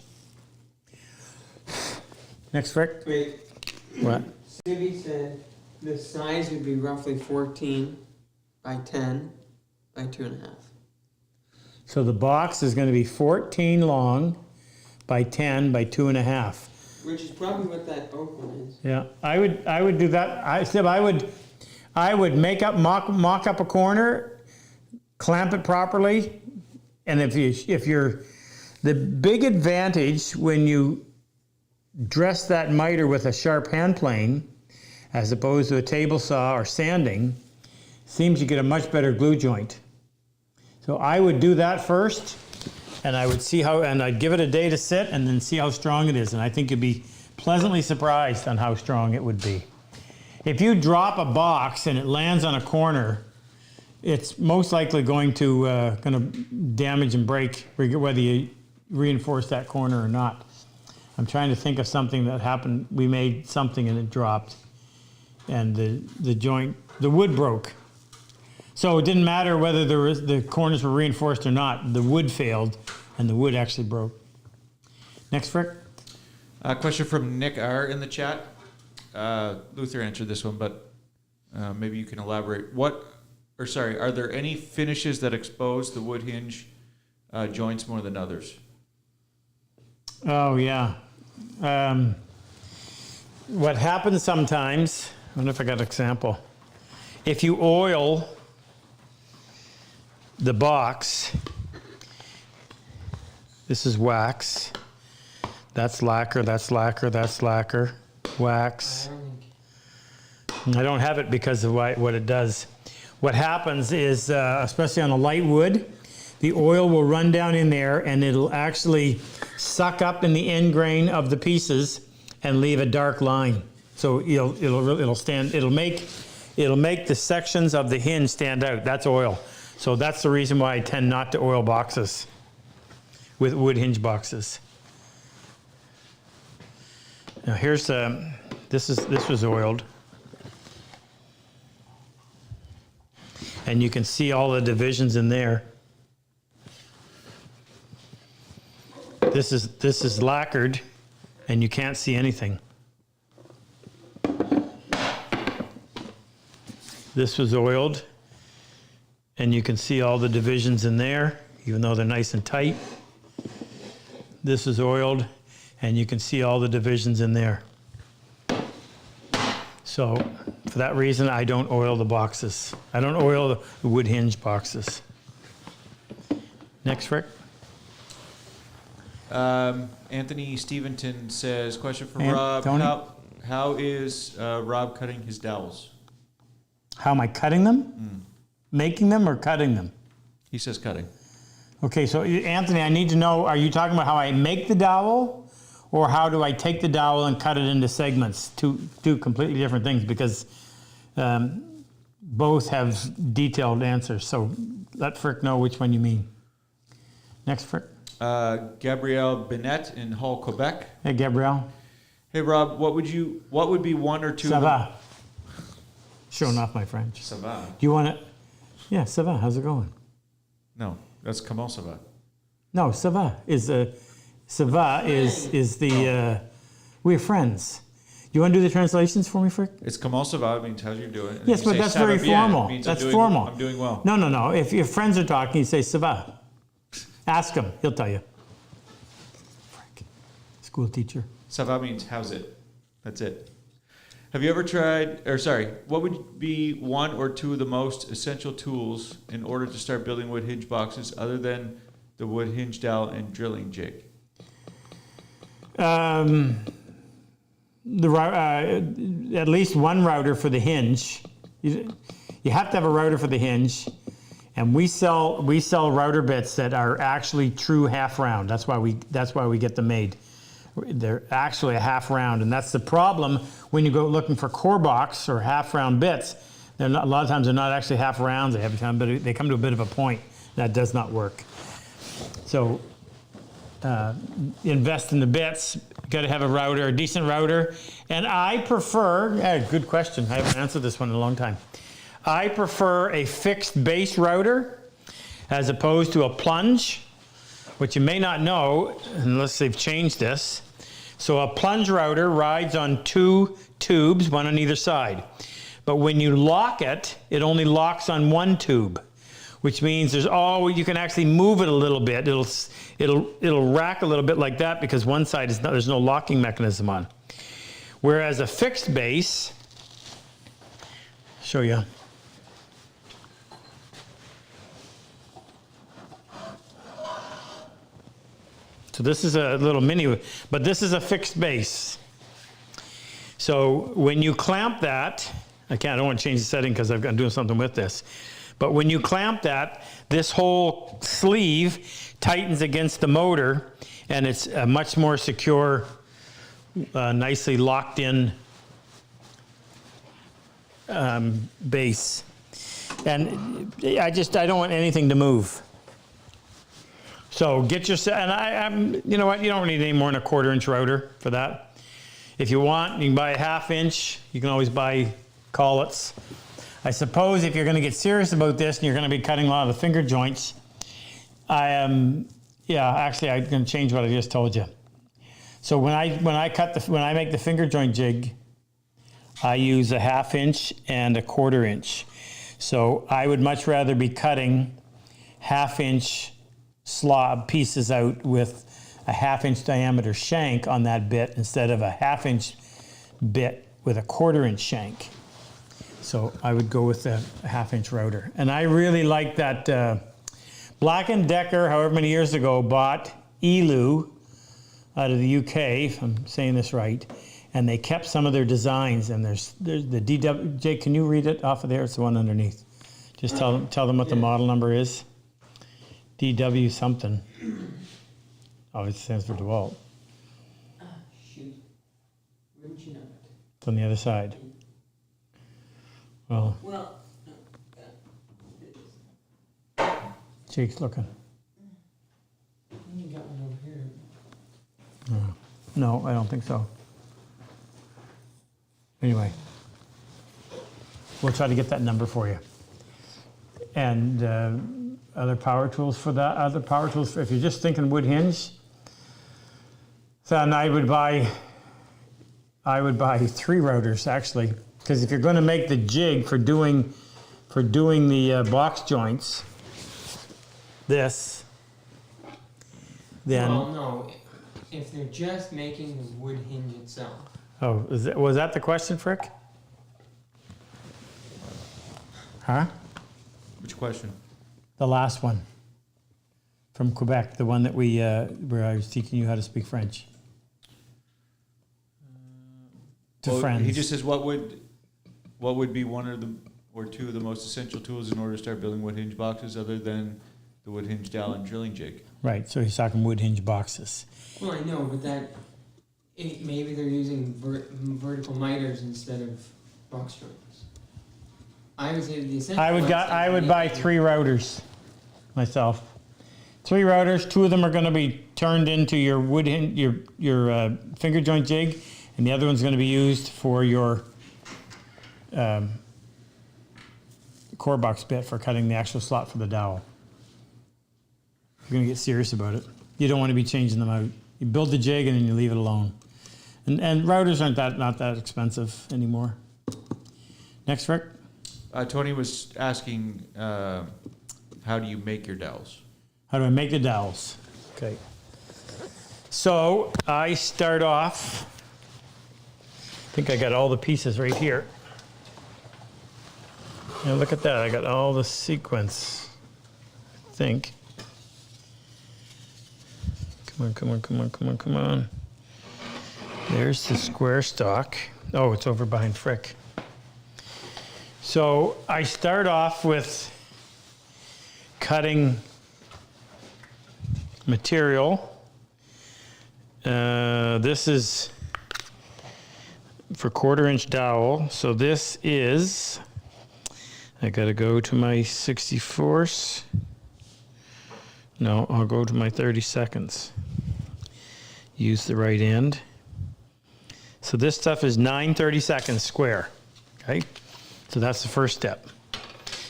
Next, Rick. Wait, What? Stevie said the size would be roughly 14 by 10 by 2.5. So the box is going to be 14 long by 10 by 2.5. Which is probably what that oak one is. Yeah, I would do that. I would mock up a corner, clamp it properly, and the big advantage when you dress that miter with a sharp hand plane, as opposed to a table saw or sanding, seems you get a much better glue joint. So I would do that first, and I would see and I'd give it a day to sit and then see how strong it is. And I think you'd be pleasantly surprised on how strong it would be. If you drop a box and it lands on a corner, it's most likely going to damage and break whether you reinforce that corner or not. I'm trying to think of something that happened. We made something and it dropped, and the wood broke. So it didn't matter whether the corners were reinforced or not. The wood failed, and the wood actually broke. Next, Rick. Question from Nick R. in the chat. Luther answered this one, but maybe you can elaborate. Are there any finishes that expose the wood hinge joints more than others? Oh, yeah. What happens sometimes, I don't know if I got an example. If you oil the box, this is wax, that's lacquer, that's lacquer, that's lacquer, wax. I don't have it because of what it does. What happens is, especially on a light wood, the oil will run down in there and it'll actually suck up in the end grain of the pieces and leave a dark line. So it'll make the sections of the hinge stand out. That's oil. So that's the reason why I tend not to oil boxes with wood hinge boxes. Now here's this was oiled. And you can see all the divisions in there. This is lacquered, and you can't see anything. This was oiled, and you can see all the divisions in there, even though they're nice and tight. This is oiled, and you can see all the divisions in there. So for that reason, I don't oil the boxes. I don't oil the wood hinge boxes. Next, Rick. Anthony Steventon says, question for And Rob. Tony? How is Rob cutting his dowels? How am I cutting them? Making them or cutting them? He says cutting. Okay, so Anthony, I need to know, are you talking about how I make the dowel, or how do I take the dowel and cut it into segments? Two completely different things, because both have detailed answers. So let Frick know which one you mean. Next, Frick. Gabrielle Bennett in Hull, Quebec. Hey, Gabrielle. Hey Rob, what would be one or two? Ça va? Showing off my French. Ça va. Do you want to? Yeah, ça va. How's it going? No, that's comment ça va. No, ça va is ça va is the we're friends. You want to do the translations for me, Frick? It's comment ça va means how's you doing. And Yes, you but say, that's "Ça va very bien," formal. means That's I'm doing, formal. I'm doing well. No. If your friends are talking, you say ça va. Ask him. He'll tell you. Frick. School teacher. Ça va means how's it. That's it. Have you ever what would be one or two of the most essential tools in order to start building wood hinge boxes other than the wood hinge dowel and drilling jig? At least one router for the hinge. You have to have a router for the hinge, and we sell router bits that are actually true half round. That's why we get them made. They're actually a half round, and that's the problem when you go looking for core box or half round bits. A lot of times they're not actually half rounds. They come to a bit of a point. That does not work. So invest in the bits. Got to have a router, a decent router. And I prefer, good question. I haven't answered this one in a long time. I prefer a fixed base router as opposed to a plunge, which you may not know unless they've changed this. So a plunge router rides on two tubes, one on either side. But when you lock it, it only locks on one tube, which means you can actually move it a little bit. It'll rack a little bit like that because one side there's no locking mechanism on. Whereas a fixed base, show you. So this is a little mini, but this is a fixed base. So when you clamp that, I don't want to change the setting because I'm doing something with this. But when you clamp that, this whole sleeve tightens against the motor, and it's a much more secure, nicely locked in base. And I don't want anything to move. So get your, and you know what, you don't need any more than a 1/4 inch router for that. If you want, you can buy a 1/2 inch. You can always buy collets. I suppose if you're going to get serious about this and you're going to be cutting a lot of the finger joints, I'm going to change what I just told you. So when I make the finger joint jig, I use a 1/2 inch and a 1/4 inch. So I would much rather be cutting 1/2 inch slob pieces out with a 1/2 inch diameter shank on that bit instead of a 1/2 inch bit with a 1/4 inch shank. So I would go with a 1/2 inch router. And I really like that Black & Decker, however many years ago, bought Elu out of the UK, if I'm saying this right, and they kept some of their designs. And there's the DW, Jake, can you read it off of there? It's the one underneath. Just tell them what the model number is. DW something. Oh, it stands for DeWalt. Shoot. Wouldn't you know it? It's on the other side. Well, Jake's looking. You got one over here. No, I don't think so. Anyway, we'll try to get that number for you. And other power tools for that. Other power tools, if you're just thinking wood hinge, then I would buy 3 routers actually. Because if you're going to make the jig for doing the box joints, this, then Well, no. If they're just making the wood hinge itself. oh, was that the question, Frick? Huh? Which question? The last one from Quebec, the one that where I was teaching you how to speak French. To Well, friends. he just says what would be one of the or two of the most essential tools in order to start building wood hinge boxes other than the wood hinge dowel and drilling jig. Right, so he's talking wood hinge boxes. Well, I know, but maybe they're using vertical miters instead of box joints. I would say the essential. I would buy 3 routers myself. 3 routers, 2 of them are going to be turned into your wood hinge, your finger joint jig, and the other one's going to be used for your core box bit for cutting the actual slot for the dowel. You're going to get serious about it. You don't want to be changing them out. You build the jig and then you leave it alone. And routers aren't not that expensive anymore. Next, Rick. Tony was asking, how do you make your dowels? How do I make the dowels? Okay. So I start off, I think I got all the pieces right here. Now look at that, I got all the sequence, I think. Come on. There's the square stock. Oh, it's over behind Frick. So I start off with cutting material. This is for 1/4 inch dowel. So this is, I gotta go to my 64ths. No, I'll go to my 32nds. Use the right end. So this stuff is 9/32 square, okay? So that's the first step.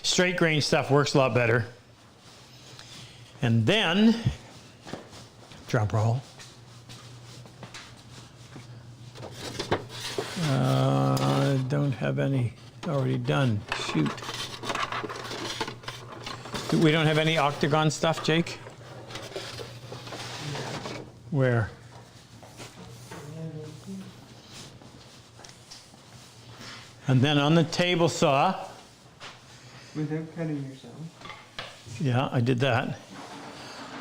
Straight grain stuff works a lot better. And then, drum roll. I don't have any already done. Shoot. We don't have any octagon stuff, Jake? Where? And then on the table saw. Without cutting yourself. Yeah, I did that.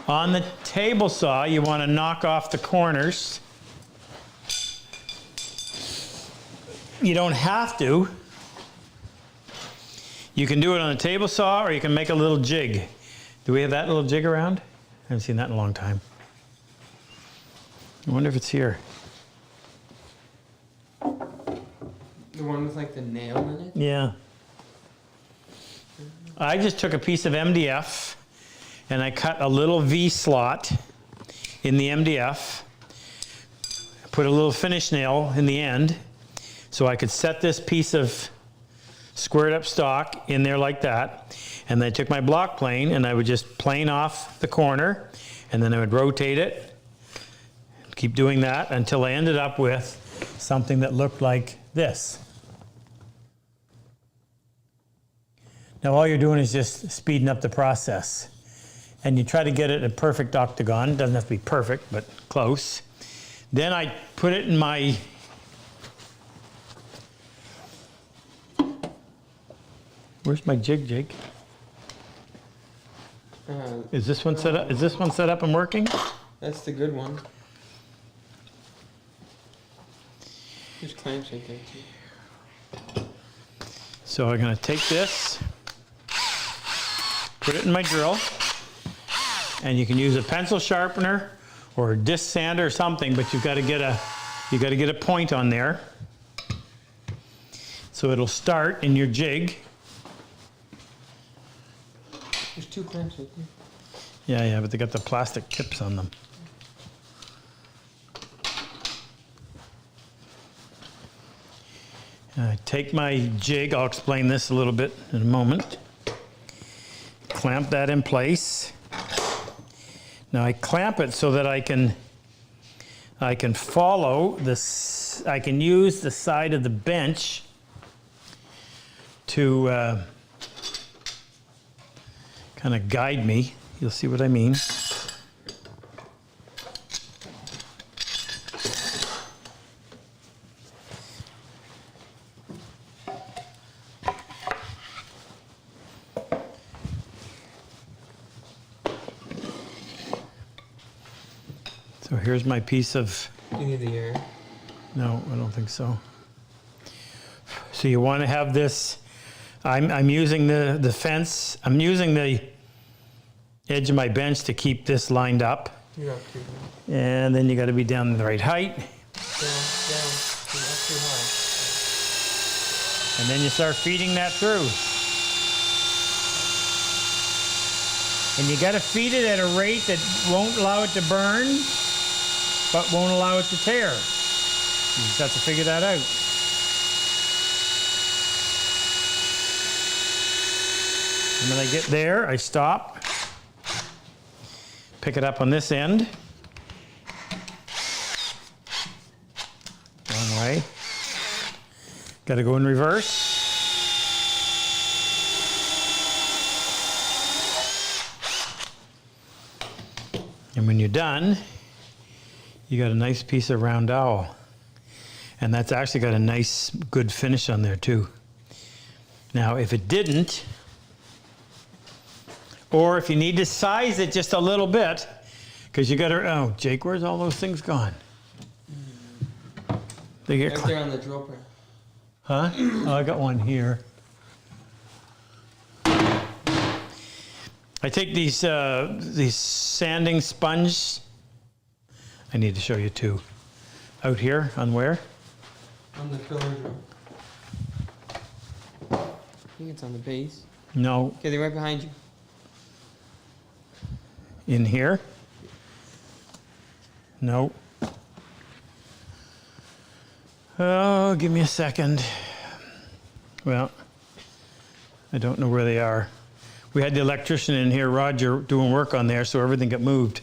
On the table saw, you want to knock off the corners. You don't have to. You can do it on a table saw, or you can make a little jig. Do we have that little jig around? I haven't seen that in a long time. I wonder if it's here. The one with like the nail in it? Yeah. I just took a piece of MDF and I cut a little V slot in the MDF, put a little finish nail in the end so I could set this piece of squared up stock in there like that. And then I took my block plane and I would just plane off the corner and then I would rotate it, keep doing that until I ended up with something that looked like this. Now all you're doing is just speeding up the process. And you try to get it a perfect octagon. It doesn't have to be perfect, but close. Then I put it in my where's my jig, Jake? Is this one set up? Is this one set up and working? That's the good one. There's clamps right there too. So I'm going to take this, put it in my drill, and you can use a pencil sharpener or a disc sander or something, but you've got to get a point on there. So it'll start in your jig. There's 2 clamps right there. Yeah, but they got the plastic tips on them. Take my jig, I'll explain this a little bit in a moment. Clamp that in place. Now I clamp it so that I can follow this, I can use the side of the bench to kind of guide me. You'll see what I mean. So here's my piece of, You need the air. no, I don't think so. So you want to have this, I'm using the fence, I'm using the edge of my bench to keep this lined up. You're up too high. And then you got to be down the right height. Down. You're up too high. And then you start feeding that through. And you got to feed it at a rate that won't allow it to burn, but won't allow it to tear. You just have to figure that out. And when I get there, I stop, pick it up on this end. Wrong way. Got to go in reverse. And when you're done, you got a nice piece of round dowel. And that's actually got a nice, good finish on there too. Now, if it didn't, or if you need to size it just a little bit, because you got to, oh, Jake, where's all those things gone? They get Right there on the drill press. Huh? Oh, I got one here. I take these sanding sponge. I need to show you two. Out here, on where? On the filler drill. I think it's on the base. No, Okay, they're right behind you. in here. No. Oh, give me a second. Well, I don't know where they are. We had the electrician in here, Roger, doing work on there, so everything got moved.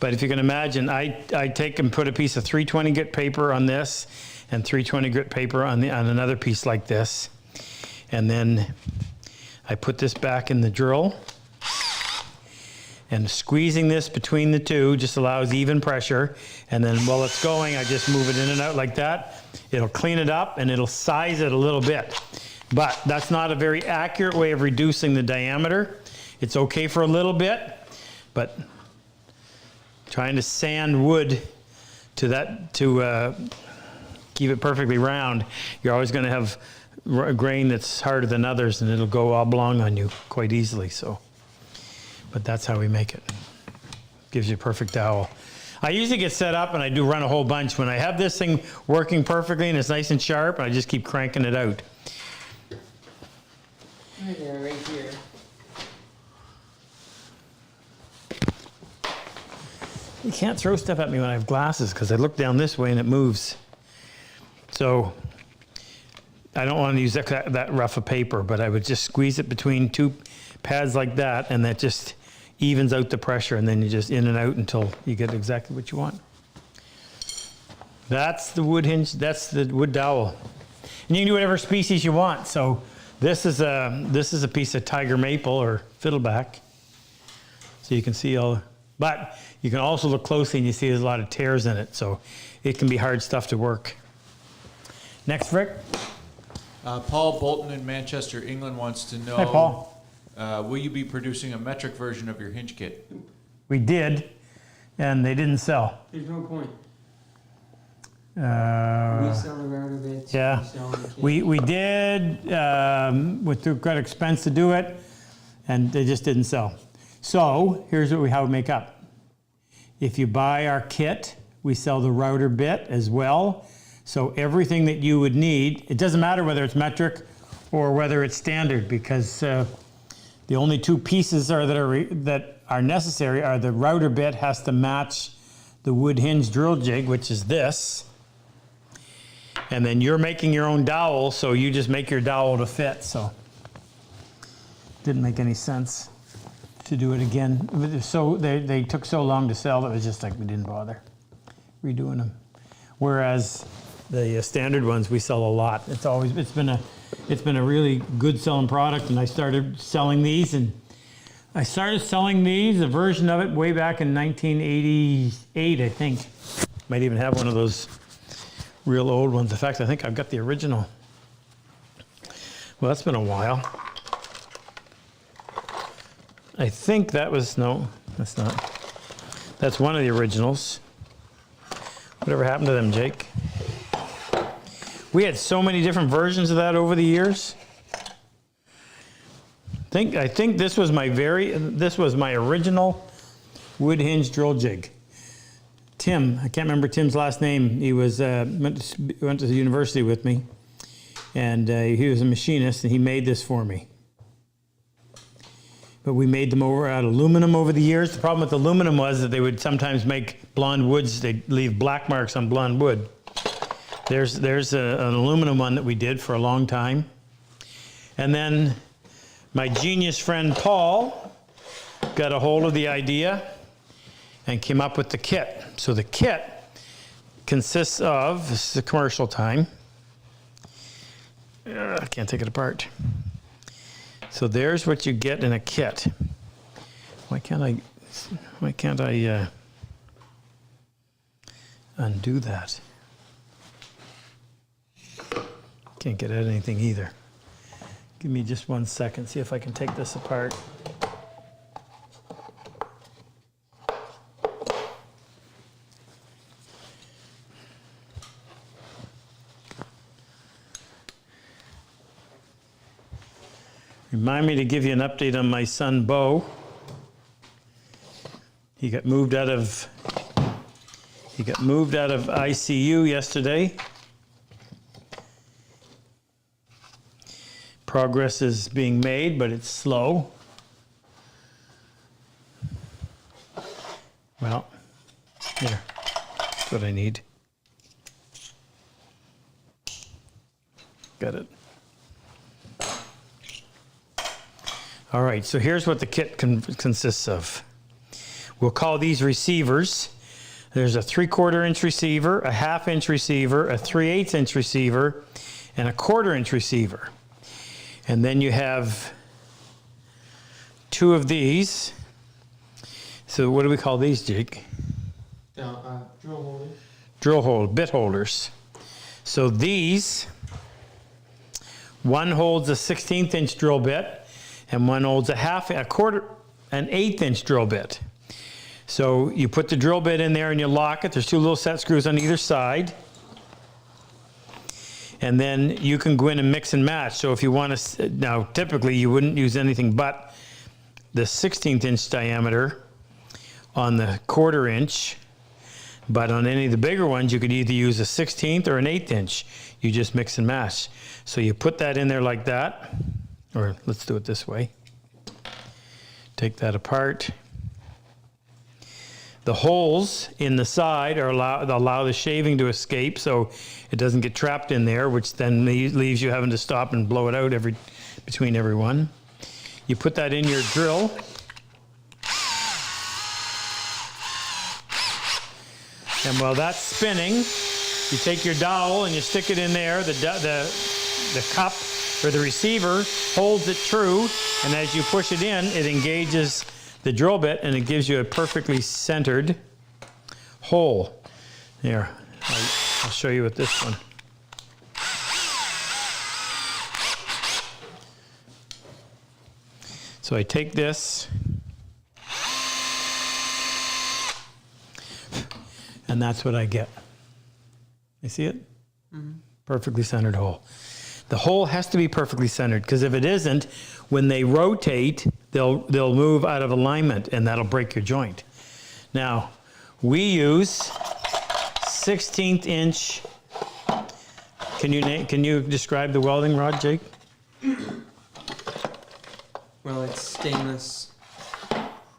But if you can imagine, I take and put a piece of 320 grit paper on this and 320 grit paper on another piece like this. And then I put this back in the drill. And squeezing this between the two just allows even pressure. And then while it's going, I just move it in and out like that. It'll clean it up and it'll size it a little bit. But that's not a very accurate way of reducing the diameter. It's okay for a little bit, but trying to sand wood to keep it perfectly round, you're always going to have a grain that's harder than others, and it'll go oblong on you quite easily. So, but that's how we make it. Gives you a perfect dowel. I usually get set up and I do run a whole bunch. When I have this thing working perfectly and it's nice and sharp, I just keep cranking it out. Right there, right here. You can't throw stuff at me when I have glasses because I look down this way and it moves. So I don't want to use that rough of paper, but I would just squeeze it between two pads like that, and that just evens out the pressure, and then you just in and out until you get exactly what you want. That's the wood hinge, that's the wood dowel. And you can do whatever species you want. So this is a piece of tiger maple or fiddleback. So you can see all, but you can also look closely and you see there's a lot of tears in it. So it can be hard stuff to work. Next, Rick. Paul Bolton in Manchester, England wants to know. Hi, Paul. Will you be producing a metric version of your hinge kit? We did, and they didn't sell. There's no point. We Uh, sell the router bits. yeah. We sell the kit. we did, with the great expense to do it, and they just didn't sell. So here's how we make up. If you buy our kit, we sell the router bit as well. So everything that you would need, it doesn't matter whether it's metric or whether it's standard, because the only two pieces that are necessary are the router bit has to match the wood hinge drill jig, which is this. And then you're making your own dowel, so you just make your dowel to fit. So didn't make any sense to do it again. So they took so long to sell that it was just like we didn't bother redoing them. Whereas the standard ones we sell a lot. It's been it's been a really good selling product, and I started selling these, a version of it way back in 1988, I think. Might even have one of those real old ones. In fact, I think I've got the original. Well, that's been a while. I think that was, no, that's not. That's one of the originals. Whatever happened to them, Jake? We had so many different versions of that over the years. I think this was my original wood hinge drill jig. Tim, I can't remember Tim's last name. He was went to the university with me, and he was a machinist, and he made this for me. But we made them out of aluminum over the years. The problem with aluminum was that they would sometimes make blonde woods. They'd leave black marks on blonde wood. There's an aluminum one that we did for a long time. And then my genius friend Paul got a hold of the idea and came up with the kit. So the kit consists of, this is a commercial time. I can't take it apart. So there's what you get in a kit. Why can't I undo that? Can't get at anything either. Give me just 1 second, see if I can take this apart. Remind me to give you an update on my son, Bo. He got moved out of ICU yesterday. Progress is being made, but it's slow. Well, here, that's what I need. Got it. All right, so here's what the kit consists of. We'll call these receivers. There's a 3/4 inch receiver, a 1/2 inch receiver, a 3/8 inch receiver, and a 1/4 inch receiver. And then you have 2 of these. So what do we call these, Jake? Drill holders. Drill hole, bit holders. So these, one holds a 1/16 inch drill bit, and one holds an 1/8 inch drill bit. So you put the drill bit in there and you lock it. There's 2 little set screws on either side. And then you can go in and mix and match. So if you want to, now typically you wouldn't use anything but the 1/16 inch diameter on the 1/4 inch. But on any of the bigger ones, you could either use a 1/16 or an 1/8 inch. You just mix and match. So you put that in there like that. Or let's do it this way. Take that apart. The holes in the side allow the shaving to escape, so it doesn't get trapped in there, which then leaves you having to stop and blow it out between every one. You put that in your drill. And while that's spinning, you take your dowel and you stick it in there. The cup or the receiver holds it true, and as you push it in, it engages the drill bit and it gives you a perfectly centered hole. Here, I'll show you with this one. So I take this, and that's what I get. You see it? Mm-hmm. Perfectly centered hole. The hole has to be perfectly centered, because if it isn't, when they rotate, they'll move out of alignment, and that'll break your joint. Now, we use 1/16 inch. Can you describe the welding rod, Jake? Well, it's stainless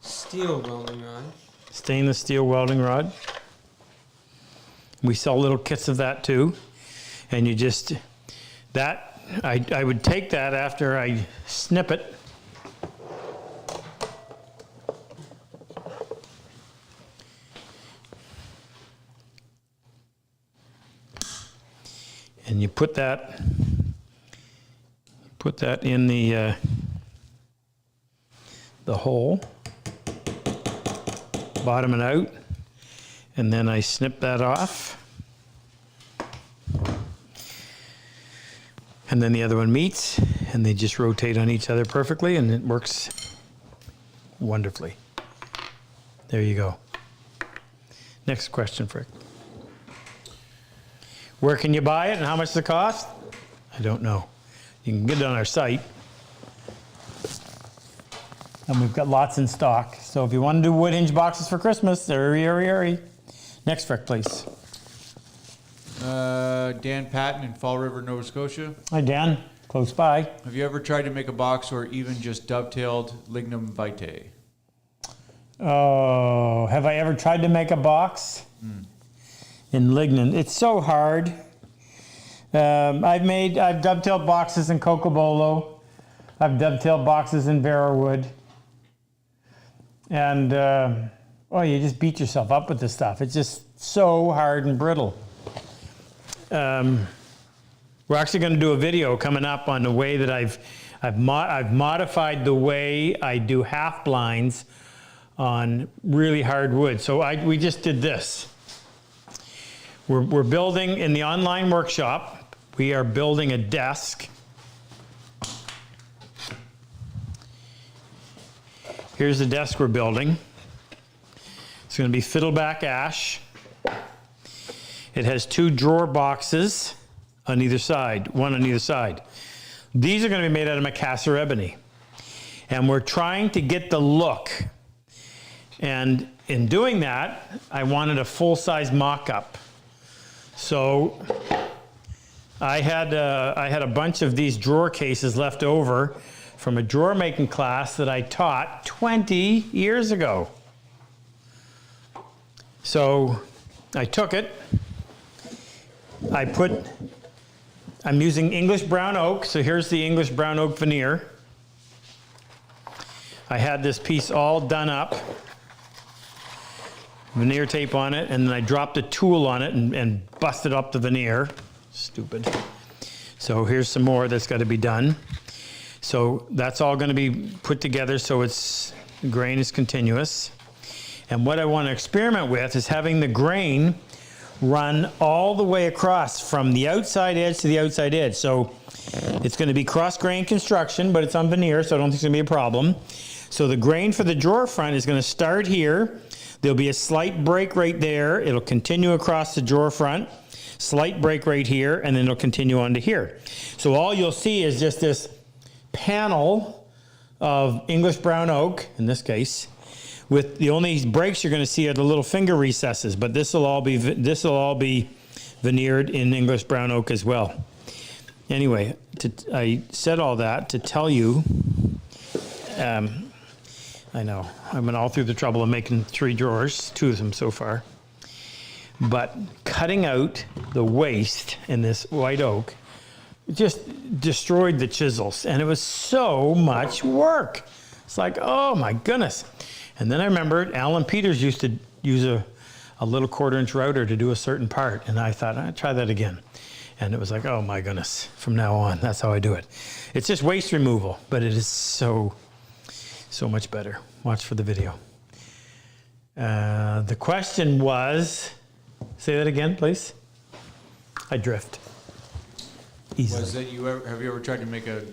steel welding rod. Stainless steel welding rod. We sell little kits of that too, and you just I would take that after I snip it. And you put that put that in the hole, bottom it out, and then I snip that off. And then the other one meets, and they just rotate on each other perfectly, and it works wonderfully. There you go. Next question, Frick. Where can you buy it and how much does it cost? I don't know. You can get it on our site. And we've got lots in stock. So if you want to do wood hinge boxes for Christmas, hurry, hurry, hurry. Next, Frick, please. Dan Patton in Fall River, Nova Scotia. Hi, Dan. Close by. Have you ever tried to make a box or even just dovetailed lignum vitae? Oh, have I ever tried to make a box in lignin? It's so hard. I've dovetailed boxes in cocobolo. I've dovetailed boxes in Veneered. And, you just beat yourself up with this stuff. It's just so hard and brittle. We're actually going to do a video coming up on the way that I've modified the way I do half blinds on really hard wood. So we just did this. We're building in the online workshop. We are building a desk. Here's the desk we're building. It's going to be fiddleback ash. It has 2 drawer boxes on either side, one on either side. These are going to be made out of macassar ebony. And we're trying to get the look. And in doing that, I wanted a full-size mock-up. So I had a bunch of these drawer cases left over from a drawer making class that I taught 20 years ago. So I took it. I'm using English brown oak, so here's the English brown oak veneer. I had this piece all done up, veneer tape on it, and then I dropped a tool on it and busted up the veneer. Stupid. So here's some more that's got to be done. So that's all going to be put together so the grain is continuous. And what I want to experiment with is having the grain run all the way across from the outside edge to the outside edge. So it's going to be cross grain construction, but it's on veneer, so I don't think it's going to be a problem. So the grain for the drawer front is going to start here. There'll be a slight break right there. It'll continue across the drawer front, slight break right here, and then it'll continue on to here. So all you'll see is just this panel of English brown oak, in this case, with the only breaks you're going to see are the little finger recesses, but this will all be veneered in English brown oak as well. Anyway, I said all that to tell you, I know, I've been all through the trouble of making 3 drawers, 2 of them so far, but cutting out the waste in this white oak just destroyed the chisels, and it was so much work. It's like, oh my goodness. And then I remembered Alan Peters used to use a little 1/4-inch router to do a certain part. And I thought, I'd try that again. And it was like, oh my goodness, from now on, that's how I do it. It's just waste removal, but it is so much better. Watch for the video. The question was, say that again, please. I drift. Easily. Was that have you ever tried to make a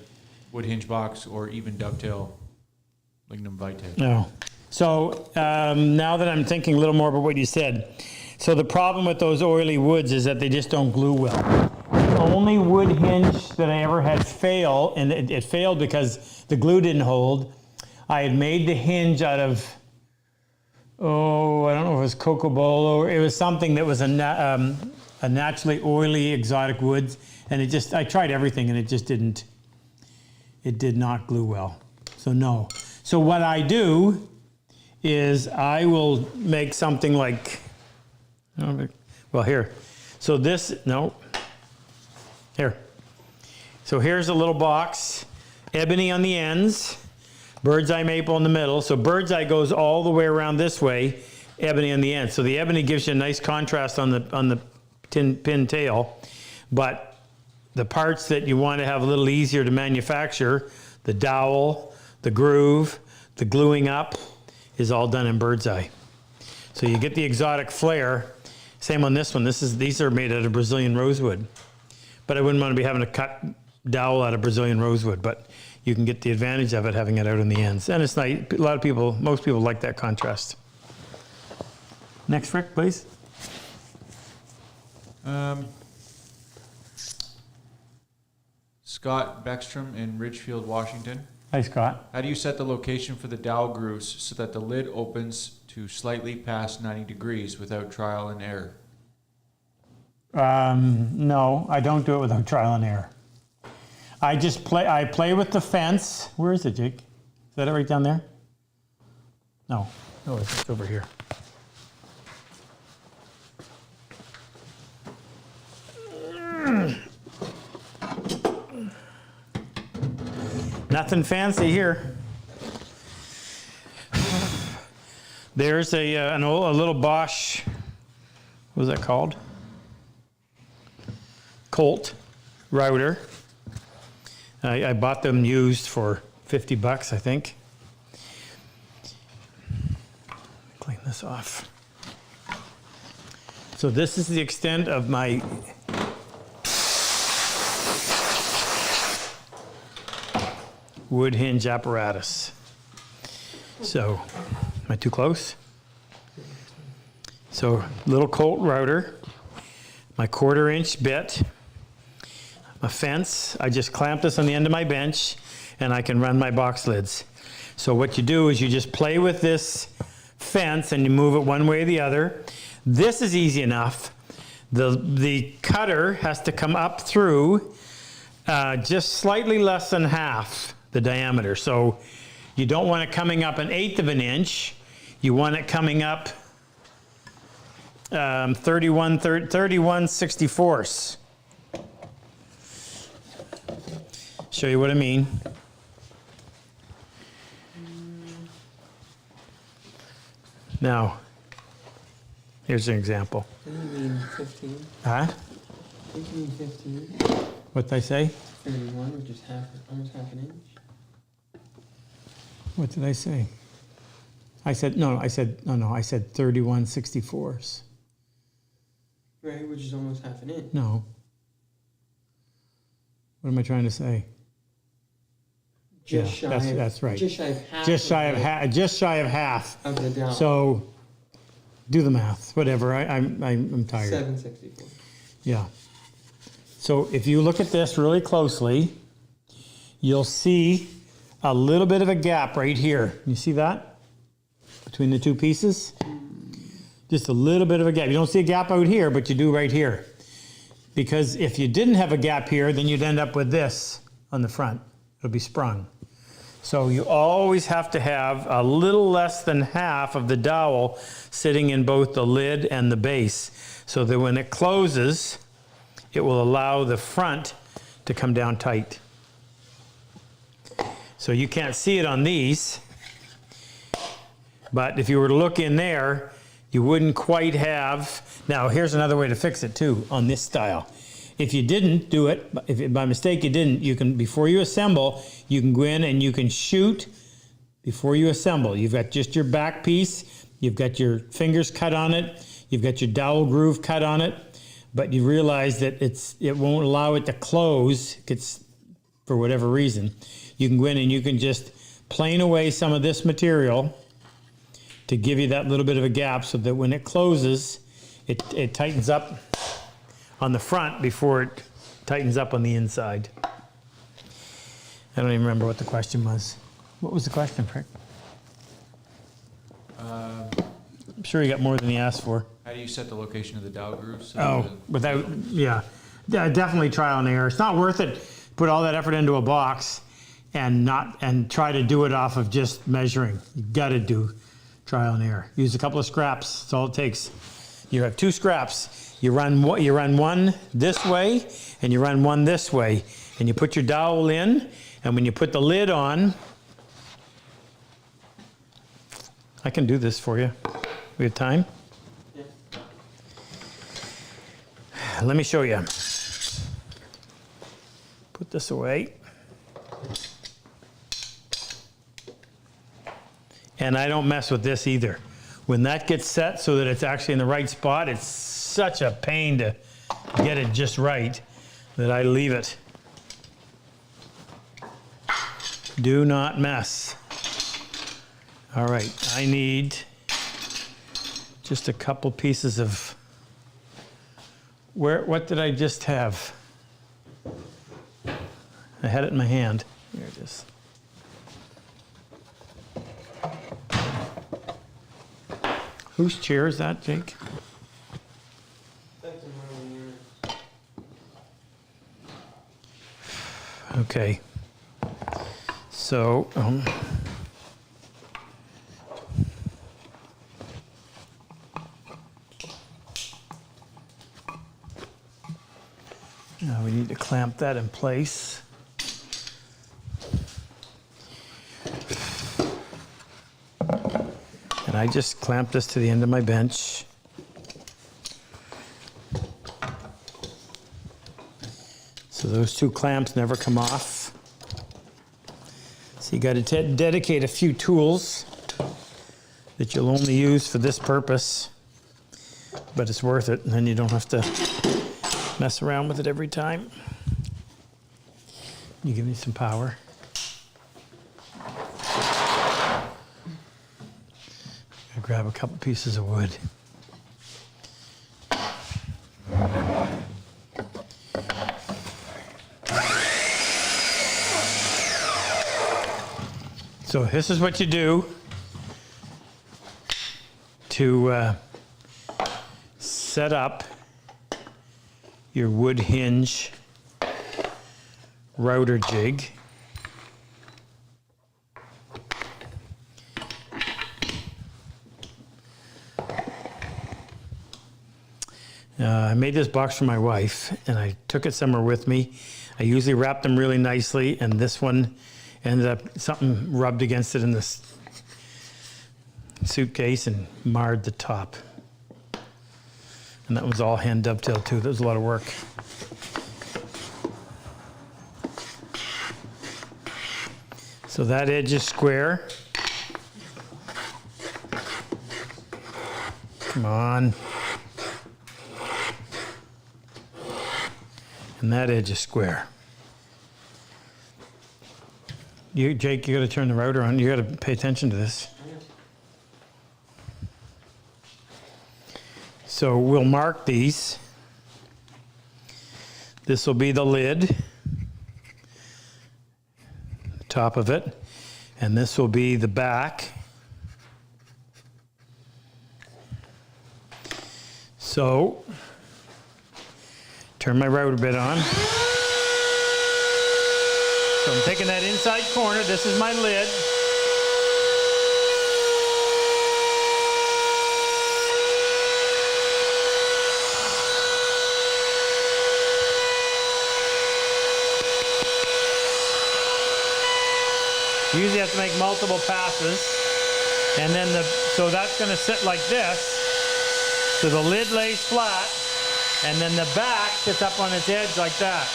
wood hinge box or even dovetail lignum vitae? No. So now that I'm thinking a little more about what you said, so the problem with those oily woods is that they just don't glue well. The only wood hinge that I ever had fail, and it failed because the glue didn't hold, I had made the hinge out of, I don't know if it was cocobolo, or it was something that was a naturally oily exotic woods, and I tried everything and it did not glue well. So no. So what I do is I will make something like, well, here. So this, no, here. So here's a little box, ebony on the ends, bird's eye maple in the middle. So bird's eye goes all the way around this way, ebony on the end. So the ebony gives you a nice contrast on the pin tail, but the parts that you want to have a little easier to manufacture, the dowel, the groove, the gluing up, is all done in bird's eye. So you get the exotic flare. Same on this one. These are made out of Brazilian rosewood. But I wouldn't want to be having to cut dowel out of Brazilian rosewood, but you can get the advantage of it having it out on the ends. And it's nice. A lot of people, most people like that contrast. Next, Rick, please. Scott Beckstrom in Ridgefield, Washington. Hi, Scott. How do you set the location for the dowel grooves so that the lid opens to slightly past 90 degrees without trial and error? No, I don't do it without trial and error. I play with the fence. Where is it, Jake? Is that it right down there? No, it's over here. Nothing fancy here. There's a little Bosch, what was that called? Colt router. I bought them used for $50, I think. Clean this off. So this is the extent of my wood hinge apparatus. So, am I too close? So, little Colt router, my 1/4 inch bit, my fence. I just clamp this on the end of my bench and I can run my box lids. So what you do is you just play with this fence and you move it one way or the other. This is easy enough. The cutter has to come up through just slightly less than half the diameter. So you don't want it coming up 1/8 of an inch. You want it coming up 31/64. Show you what I mean. Now, here's an example. What do you mean 15? Huh? What do you mean 15? What did I say? 31, which is almost half an inch. What did I say? I said 31/64. Right, which is almost half an inch. No. What am I trying to say? Just Yeah, shy. that's right. Just shy of half. Just shy of half. Just shy of half. Of the dowel. So, do the math. Whatever. I'm tired. 764. Yeah. So if you look at this really closely, you'll see a little bit of a gap right here. You see that? Between the two pieces? Just a little bit of a gap. You don't see a gap out here, but you do right here. Because if you didn't have a gap here, then you'd end up with this on the front. It'll be sprung. So you always have to have a little less than half of the dowel sitting in both the lid and the base, so that when it closes, it will allow the front to come down tight. So you can't see it on these, but if you were to look in there, you wouldn't quite have. Now here's another way to fix it too on this style. If you didn't do it, if by mistake you didn't, you can, before you assemble, you can go in and you can shoot before you assemble. You've got just your back piece, you've got your fingers cut on it, you've got your dowel groove cut on it, but you realize that it won't allow it to close, for whatever reason. You can go in and you can just plane away some of this material to give you that little bit of a gap, so that when it closes, it tightens up on the front before it tightens up on the inside. I don't even remember what the question was. What was the question, Frank? I'm sure you got more than he asked for. How do you set the location of the dowel grooves? Yeah, definitely trial and error. It's not worth it. Put all that effort into a box and try to do it off of just measuring. You got to do trial and error. Use a couple of scraps. That's all it takes. You have 2 scraps. You run one this way and you run one this way, and you put your dowel in, and when you put the lid on, I can do this for you. We have time? Yeah. Let me show you. Put this away. And I don't mess with this either. When that gets set so that it's actually in the right spot, it's such a pain to get it just right that I leave it. Do not mess. All right, I need just a couple pieces of, what did I just have? I had it in my hand. Here it is. Whose chair is that, Jake? That's in one of yours. Okay. So, now we need to clamp that in place. And I just clamp this to the end of my bench. So those two clamps never come off. So you got to dedicate a few tools that you'll only use for this purpose, but it's worth it, and then you don't have to mess around with it every time. You give me some power. I'll grab a couple pieces of wood. So this is what you do to set up your wood hinge router jig. I made this box for my wife, and I took it somewhere with me. I usually wrap them really nicely, and this one ended up, something rubbed against it in this suitcase and marred the top. And that was all hand dovetailed too. That was a lot of work. So that edge is square. Come on. And that edge is square. Jake, you got to turn the router on. You got to pay attention to this. So we'll mark these. This will be the lid, top of it, and this will be the back. So turn my router bit on. So I'm taking that inside corner. This is my lid. You usually have to make multiple passes. And then so that's going to sit like this. So the lid lays flat, and then the back sits up on its edge like that.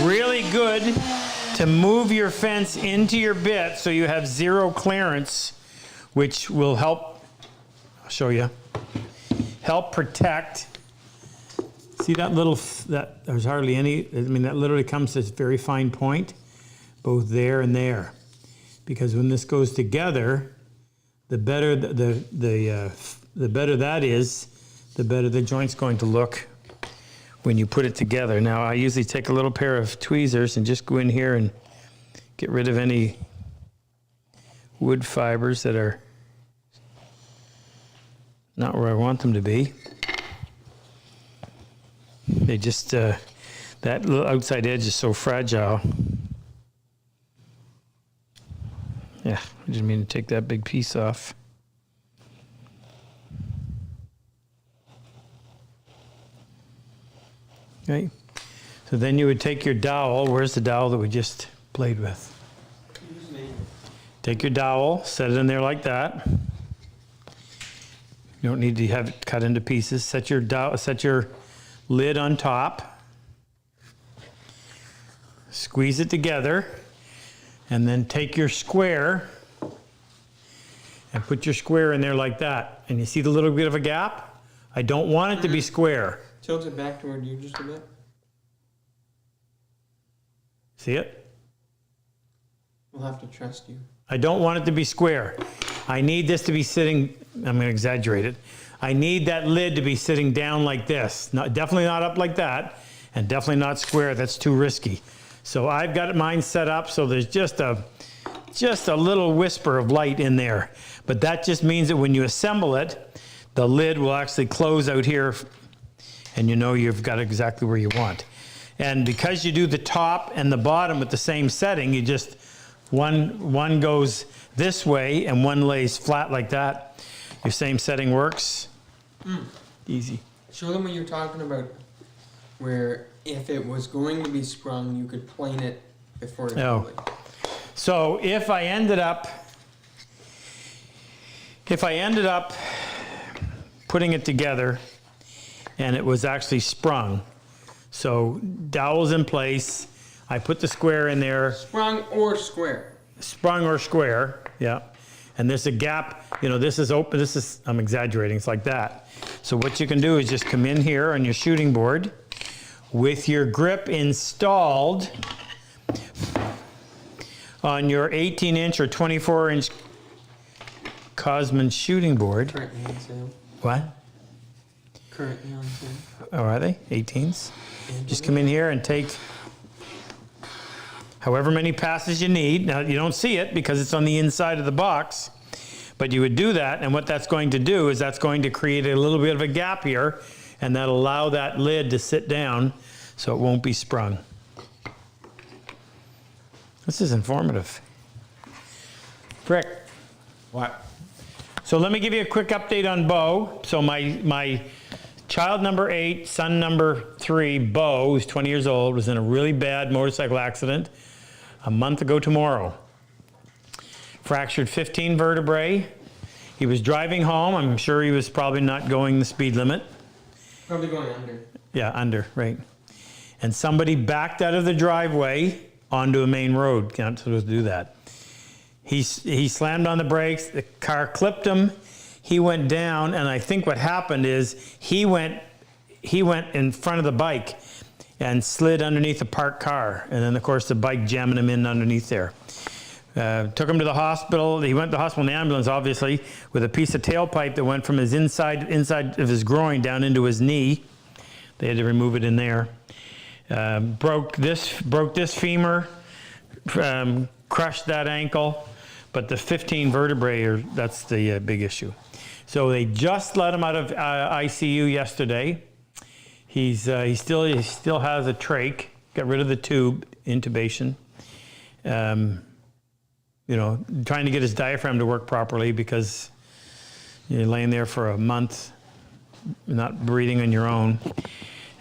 Really good to move your fence into your bit so you have zero clearance, which will help, I'll show you, help protect. See that little, there's hardly any, I mean, that literally comes to this very fine point, both there and there. Because when this goes together, the better the better that is, the better the joint's going to look when you put it together. Now, I usually take a little pair of tweezers and just go in here and get rid of any wood fibers that are not where I want them to be. They just, that little outside edge is so fragile. Yeah, I didn't mean to take that big piece off. Okay, So then you would take your dowel. Where's the dowel that we just played with? Take your dowel, set it in there like that. You don't need to have it cut into pieces. Set your lid on top. Squeeze it together. And then take your square and put your square in there like that. And you see the little bit of a gap? I don't want it to be square. Tilt it back toward you just a bit. See it? We'll have to trust you. I don't want it to be square. I need this to be sitting, I'm going to exaggerate it. I need that lid to be sitting down like this. Definitely not up like that, and definitely not square. That's too risky. So I've got mine set up so there's just a little whisper of light in there. But that just means that when you assemble it, the lid will actually close out here, and you know you've got exactly where you want. And because you do the top and the bottom with the same setting, you just, one goes this way and one lays flat like that. Your same setting works. Easy. Show them what you're talking about, where if it was going to be sprung, you could plane it before it Oh. So if I ended up putting it together and it was actually sprung, so dowels in place, I put the square in there. Sprung or square. Sprung or square, yeah. And there's a gap, you know, this is open, I'm exaggerating, it's like that. So what you can do is just come in here on your shooting board with your grip installed on your 18-inch or 24-inch Cosman shooting board. Currently on sale. What? Currently on sale. Oh, are they? 18s? Just come in here and take however many passes you need. Now, you don't see it because it's on the inside of the box, but you would do that, and what that's going to do is that's going to create a little bit of a gap here, and that'll allow that lid to sit down so it won't be sprung. This is informative. Frick. What? So let me give you a quick update on Bo. So my child number 8, son number 3, Bo, who's 20 years old, was in a really bad motorcycle accident a month ago tomorrow. Fractured 15 vertebrae. He was driving home. I'm sure he was probably not going the speed limit. Probably going under. Yeah, under, right. And somebody backed out of the driveway onto a main road. You're not supposed to do that. He slammed on the brakes. The car clipped him. He went down, and I think what happened is he went in front of the bike and slid underneath a parked car. And then, of course, the bike jamming him in underneath there. Took him to the hospital. He went to the hospital in the ambulance, obviously, with a piece of tailpipe that went from his inside of his groin down into his knee. They had to remove it in there. Broke this femur, crushed that ankle, but the 15 vertebrae that's the big issue. So they just let him out of ICU yesterday. He still has a trach. Got rid of the tube, intubation. You know, trying to get his diaphragm to work properly because you're laying there for a month, not breathing on your own.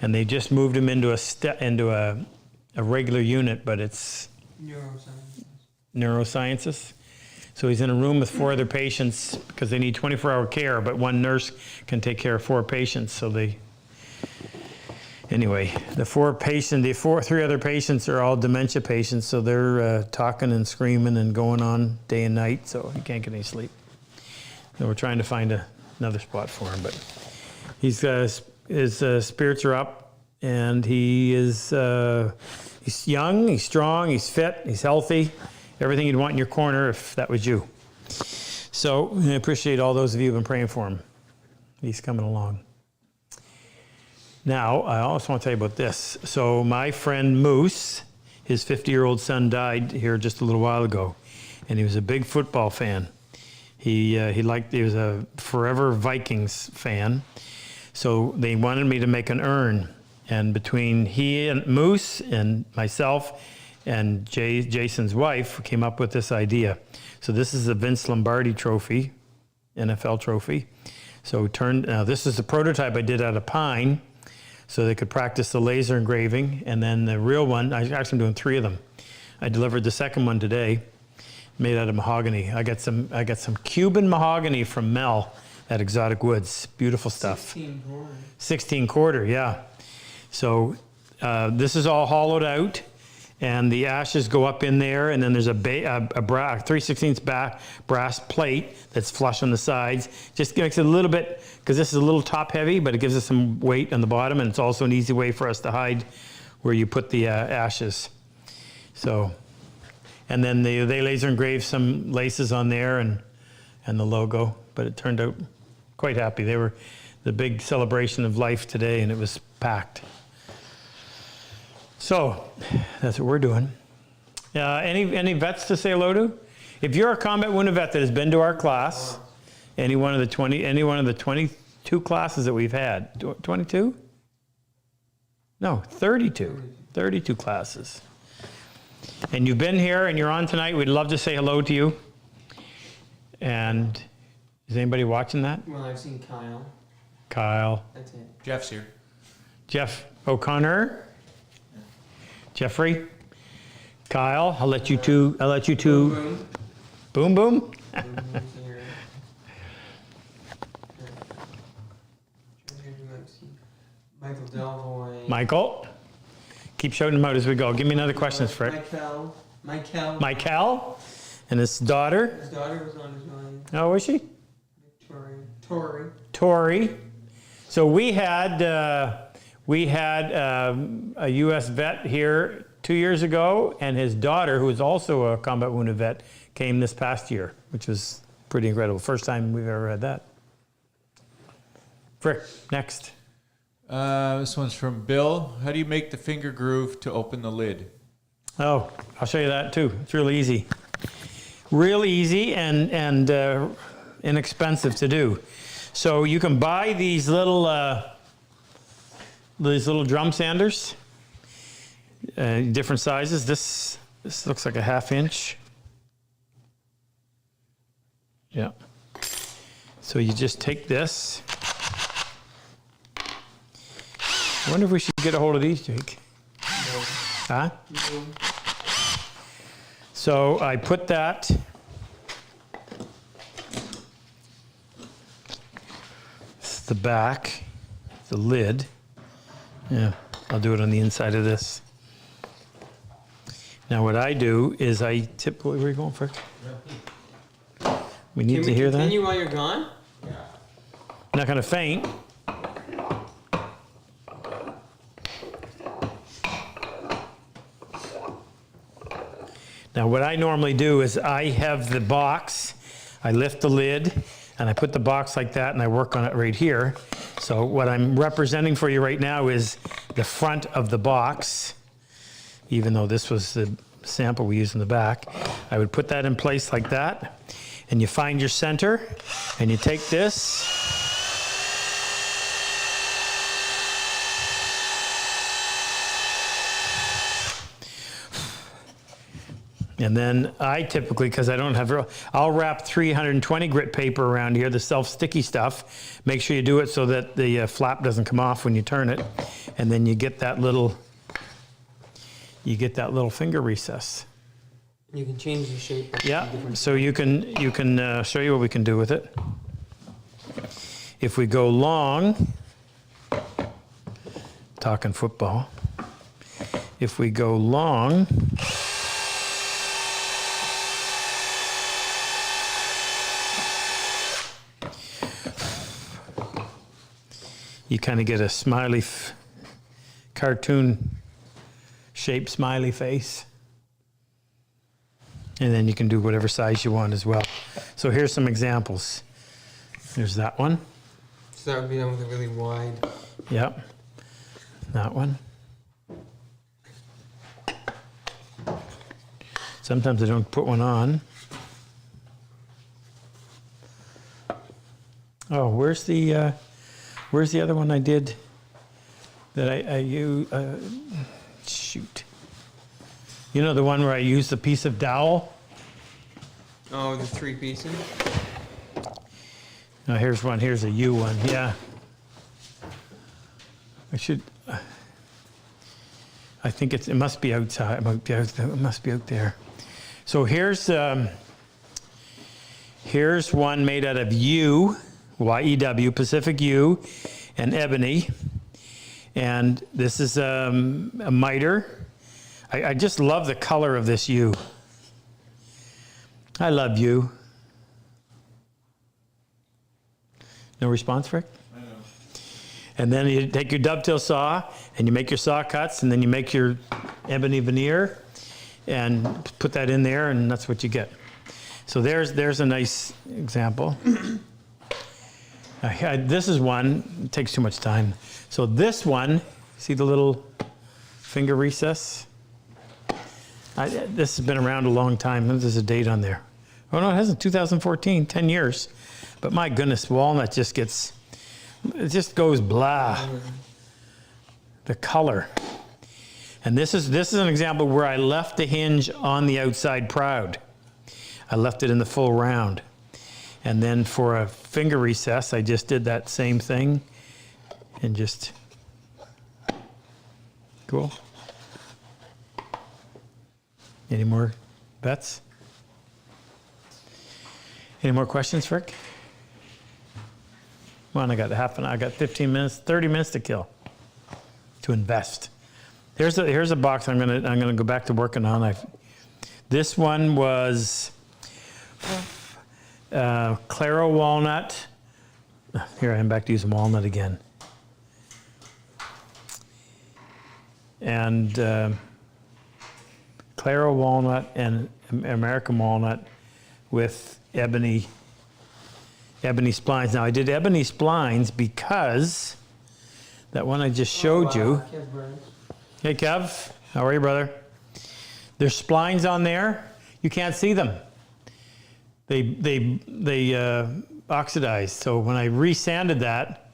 And they just moved him into a regular unit, but it's neurosciences. So he's in a room with 4 other patients because they need 24-hour care, but one nurse can take care of 4 patients. So anyway, the 3 other patients are all dementia patients, so they're talking and screaming and going on day and night, so he can't get any sleep. So we're trying to find another spot for him, but his spirits are up, and he's young, he's strong, he's fit, he's healthy, everything you'd want in your corner if that was you. So I appreciate all those of you who've been praying for him. He's coming along. Now, I also want to tell you about this. So my friend Moose, his 50-year-old son died here just a little while ago, and he was a big football fan. He was a forever Vikings fan. So they wanted me to make an urn, and between he and Moose and myself and Jason's wife came up with this idea. So this is a Vince Lombardi trophy, NFL trophy. So now this is a prototype I did out of pine. so they could practice the laser engraving. And then the real one, I'm doing 3 of them. I delivered the second one today, made out of mahogany. I got some Cuban mahogany from Mel at Exotic Woods. Beautiful stuff. 16 quarter, yeah. So this is all hollowed out, and the ashes go up in there, and then there's a 3/16 brass plate that's flush on the sides. Just makes it a little bit, because this is a little top heavy, but it gives us some weight on the bottom, and it's also an easy way for us to hide where you put the ashes. So, and then they laser engraved some laces on there and the logo, but it turned out quite happy. They were the big celebration of life today, and it was packed. So that's what we're doing. Any vets to say hello to? If you're a combat wounded vet that has been to our class, any one of the 22 classes that we've had, 22? No, 32. 32 classes. And you've been here and you're on tonight, we'd love to say hello to you. And is anybody watching that? Well, I've seen Kyle. Kyle. That's it. Jeff's here. Jeff O'Connor. Jeffrey. Kyle. I'll let you two. Boom. Boom, boom. Boom, here. Michael Delvoy. Michael. Keep shouting them out as we go. Give me another question, Fred. Michael. And his daughter. His daughter was on his mind. Oh, was she? Tori. So we had a U.S. vet here 2 years ago, and his daughter, who is also a combat wounded vet, came this past year, which was pretty incredible. First time we've ever had that. Frick, next. This one's from Bill. How do you make the finger groove to open the lid? Oh, I'll show you that too. It's really easy. Real easy and inexpensive to do. So you can buy these little drum sanders, different sizes. This looks like a 1/2 inch. Yeah. So you just take this. I wonder if we should get a hold of these, Jake. No. Huh? No. So I put that. This is the back, the lid. Yeah, I'll do it on the inside of this. Now what I do is I tip. Where are you going, Frick? We need to hear that. Can you while you're gone? I'm not going to faint. Now what I normally do is I have the box, I lift the lid, and I put the box like that, and I work on it right here. So what I'm representing for you right now is the front of the box, even though this was the sample we used in the back. I would put that in place like that, and you find your center, and you take this, and then I typically, because I don't have, I'll wrap 320 grit paper around here, the self-sticky stuff. Make sure you do it so that the flap doesn't come off when you turn it. And then you get that little finger recess. You can change the shape. Yeah, so you can show you what we can do with it. If we go long, talking football, if we go long, you kind of get a smiley, cartoon shaped smiley face. And then you can do whatever size you want as well. So here's some examples. There's that one. So that would be done with a really wide. Yep. That one. Sometimes I don't put one on. Oh, where's the other one I did that I use? Shoot. You know the one where I used the piece of dowel? Oh, the 3 pieces? No, here's one. Here's a U one. Yeah. I think it must be outside. It must be out there. So here's one made out of yew, Y-E-W, Pacific yew, and ebony. And this is a miter. I just love the color of this yew. I love yew. No response, Rick? I know. And then you take your dovetail saw and you make your saw cuts, and then you make your ebony veneer and put that in there, and that's what you get. So there's a nice example. This is one, it takes too much time. So this one, see the little finger recess? This has been around a long time. There's a date on there. Oh no, it hasn't, 2014, 10 years. But my goodness, walnut just goes blah. The color. And this is an example where I left the hinge on the outside proud. I left it in the full round. And then for a finger recess, I just did that same thing and just, cool. Any more bets? Any more questions, Rick? Well, I got 15 minutes, 30 minutes to kill, to invest. Here's a box I'm gonna go back to working on. This one was Claro walnut. Here I am back to using walnut again. And Claro walnut and American walnut with ebony splines. Now I did ebony splines because that one I just showed you. Kev Burns. Hey Kev, how are you, brother? There's splines on there. You can't see them. They oxidized. So when I resanded that,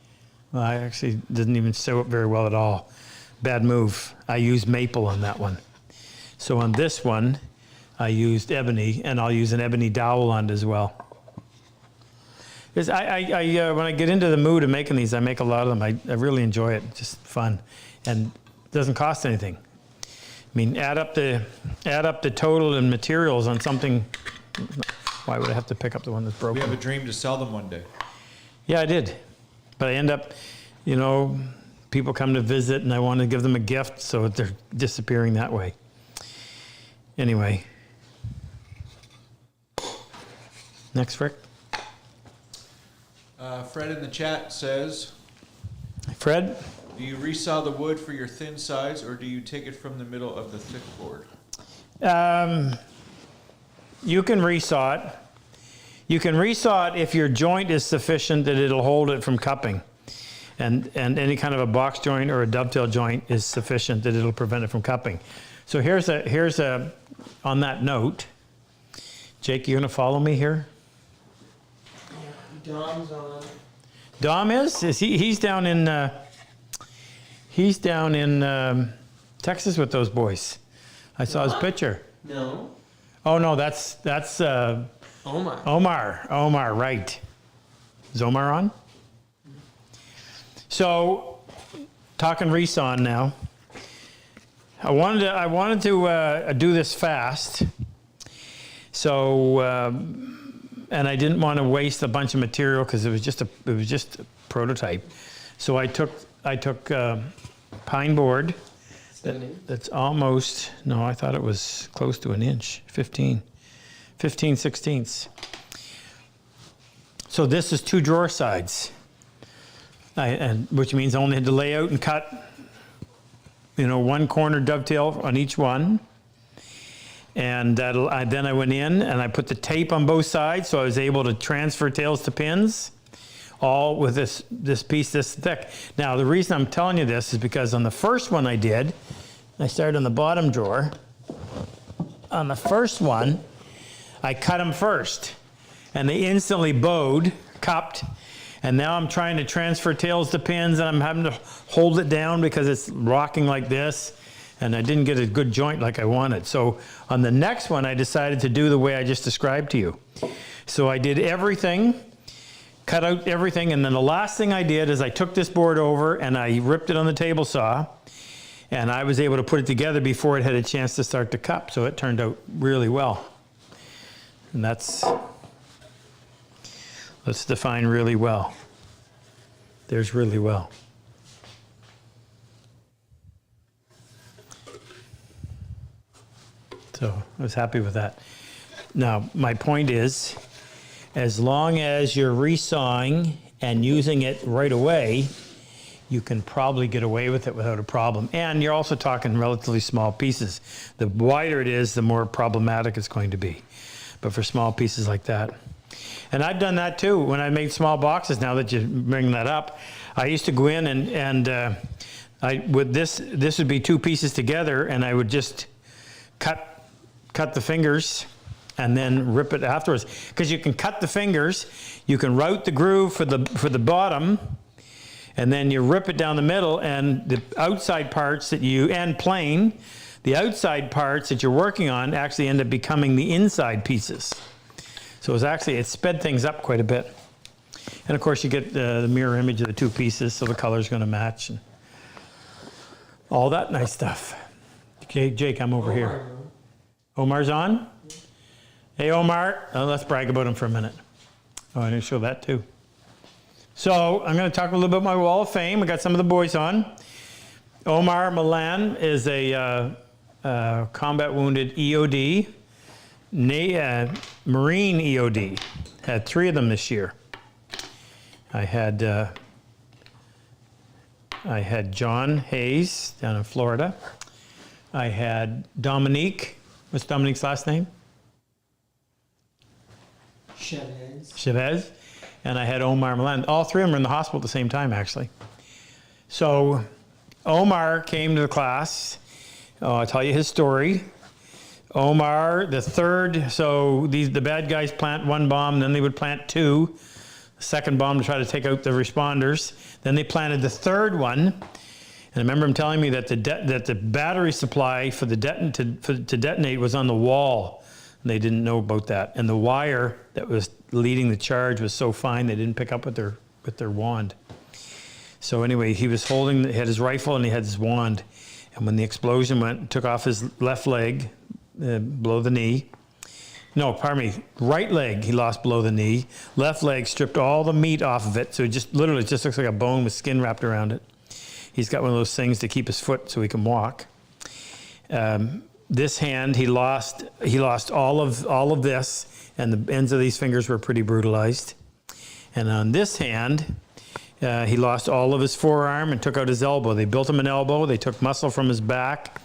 well, I actually didn't even sew it very well at all. Bad move. I used maple on that one. So on this one, I used ebony, and I'll use an ebony dowel on it as well. Because when I get into the mood of making these, I make a lot of them. I really enjoy it. Just fun, and it doesn't cost anything. I mean, add up the total and materials on something. Why would I have to pick up the one that's broken? We have a dream to sell them one day. Yeah, I did, but I end up, people come to visit, and I want to give them a gift, so they're disappearing that way. Anyway, next, Rick. Fred in the chat says, Fred? do you resaw the wood for your thin sides, or do you take it from the middle of the thick board? You can resaw it. You can resaw it if your joint is sufficient that it'll hold it from cupping. And any kind of a box joint or a dovetail joint is sufficient that it'll prevent it from cupping. So here's a on that note, Jake, you gonna follow me here? Dom's on. Dom is he's down in Texas with those boys. I saw his picture. No. Oh no, that's Omar. Omar, right. Is Omar on? So, talking resawing now. I wanted to do this fast. So, and I didn't want to waste a bunch of material because it was just a prototype. So I took pine board. That's almost, no, I thought it was close to an inch, 15 sixteenths. So this is 2 drawer sides, which means I only had to lay out and cut, 1 corner dovetail on each one. And then I went in and I put the tape on both sides, so I was able to transfer tails to pins, all with this piece this thick. Now, the reason I'm telling you this is because on the first one I started on the bottom drawer. On the first one, I cut them first, and they instantly bowed, cupped, and now I'm trying to transfer tails to pins, and I'm having to hold it down because it's rocking like this, and I didn't get a good joint like I wanted. So on the next one, I decided to do the way I just described to you. So I did everything, cut out everything, and then the last thing I did is I took this board over and I ripped it on the table saw, And I was able to put it together before it had a chance to start to cup, so it turned out really well. And let's define really well. There's really well. So I was happy with that. Now, my point is, as long as you're resawing and using it right away, you can probably get away with it without a problem. And you're also talking relatively small pieces. The wider it is, the more problematic it's going to be. But for small pieces like that. And I've done that too. When I made small boxes, now that you bring that up, I used to go in and this would be two pieces together, and I would just cut the fingers and then rip it afterwards. Because you can cut the fingers, you can route the groove for the bottom, and then you rip it down the middle, and the outside parts and plane, the outside parts that you're working on actually end up becoming the inside pieces. So it sped things up quite a bit. And of course you get the mirror image of the two pieces, so the color's going to match and all that nice stuff. Okay, Jake, I'm over here. Omar's on? Hey, Omar. Let's brag about him for a minute. Oh, I didn't show that too. So I'm going to talk a little bit about my wall of fame. I got some of the boys on. Omar Milan is a combat wounded EOD, Marine EOD. Had 3 of them this year. I had John Hayes down in Florida. I had Dominique. What's Dominique's last name? Chavez. And I had Omar Milan. All 3 of them were in the hospital at the same time, actually. So Omar came to the class. I'll tell you his story. Omar, the third, so the bad guys plant 1 bomb, then they would plant 2. The second bomb to try to take out the responders. Then they planted the 3rd one. And I remember him telling me that the battery supply for to detonate was on the wall. And they didn't know about that. And the wire that was leading the charge was so fine they didn't pick up with their wand. So anyway, he had his rifle and he had his wand. And when the explosion went, took off his left leg, below the knee. No, pardon me, right leg he lost below the knee. Left leg stripped all the meat off of it. So it just looks like a bone with skin wrapped around it. He's got one of those things to keep his foot so he can walk. This hand, he lost all of this, and the ends of these fingers were pretty brutalized. And on this hand, he lost all of his forearm and took out his elbow. They built him an elbow. They took muscle from his back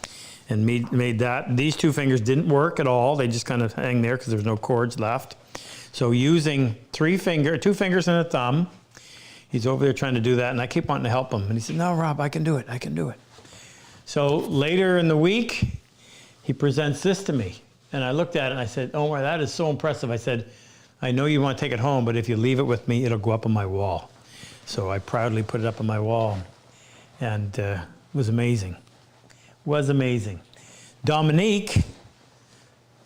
and made that. These 2 fingers didn't work at all. They just kind of hang there because there's no cords left. So using 2 fingers and a thumb, he's over there trying to do that, and I keep wanting to help him. And he said, "No, Rob, I can do it. I can do it." So later in the week, he presents this to me. And I looked at it and I said, "Oh, that is so impressive." I said, "I know you want to take it home, but if you leave it with me, it'll go up on my wall." So I proudly put it up on my wall, and it was amazing. Was amazing. Dominique,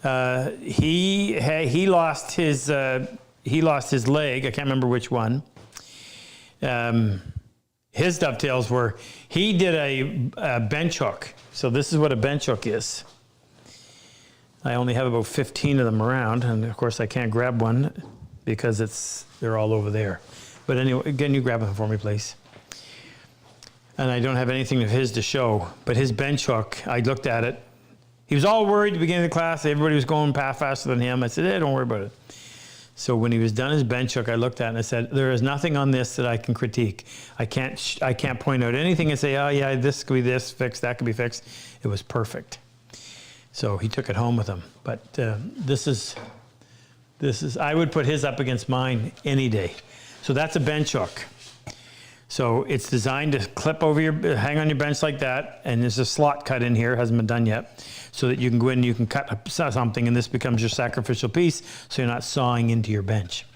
he lost his leg. I can't remember which one. His dovetails were, he did a bench hook. So this is what a bench hook is. I only have about 15 of them around, and of course I can't grab one because they're all over there. But anyway, again, you grab them for me, please. And I don't have anything of his to show, but his bench hook, I looked at it. He was all worried at the beginning of the class. Everybody was going faster than him. I said, "Hey, don't worry about it." So when he was done his bench hook, I looked at it and I said, "There is nothing on this that I can critique. I can't point out anything and say, oh yeah, this could be this fixed, that could be fixed." It was perfect. So he took it home with him. But this is, I would put his up against mine any day. So that's a bench hook. So it's designed to clip over hang on your bench like that, and there's a slot cut in here, hasn't been done yet, so that you can go in and you can cut something, and this becomes your sacrificial piece, so you're not sawing into your bench.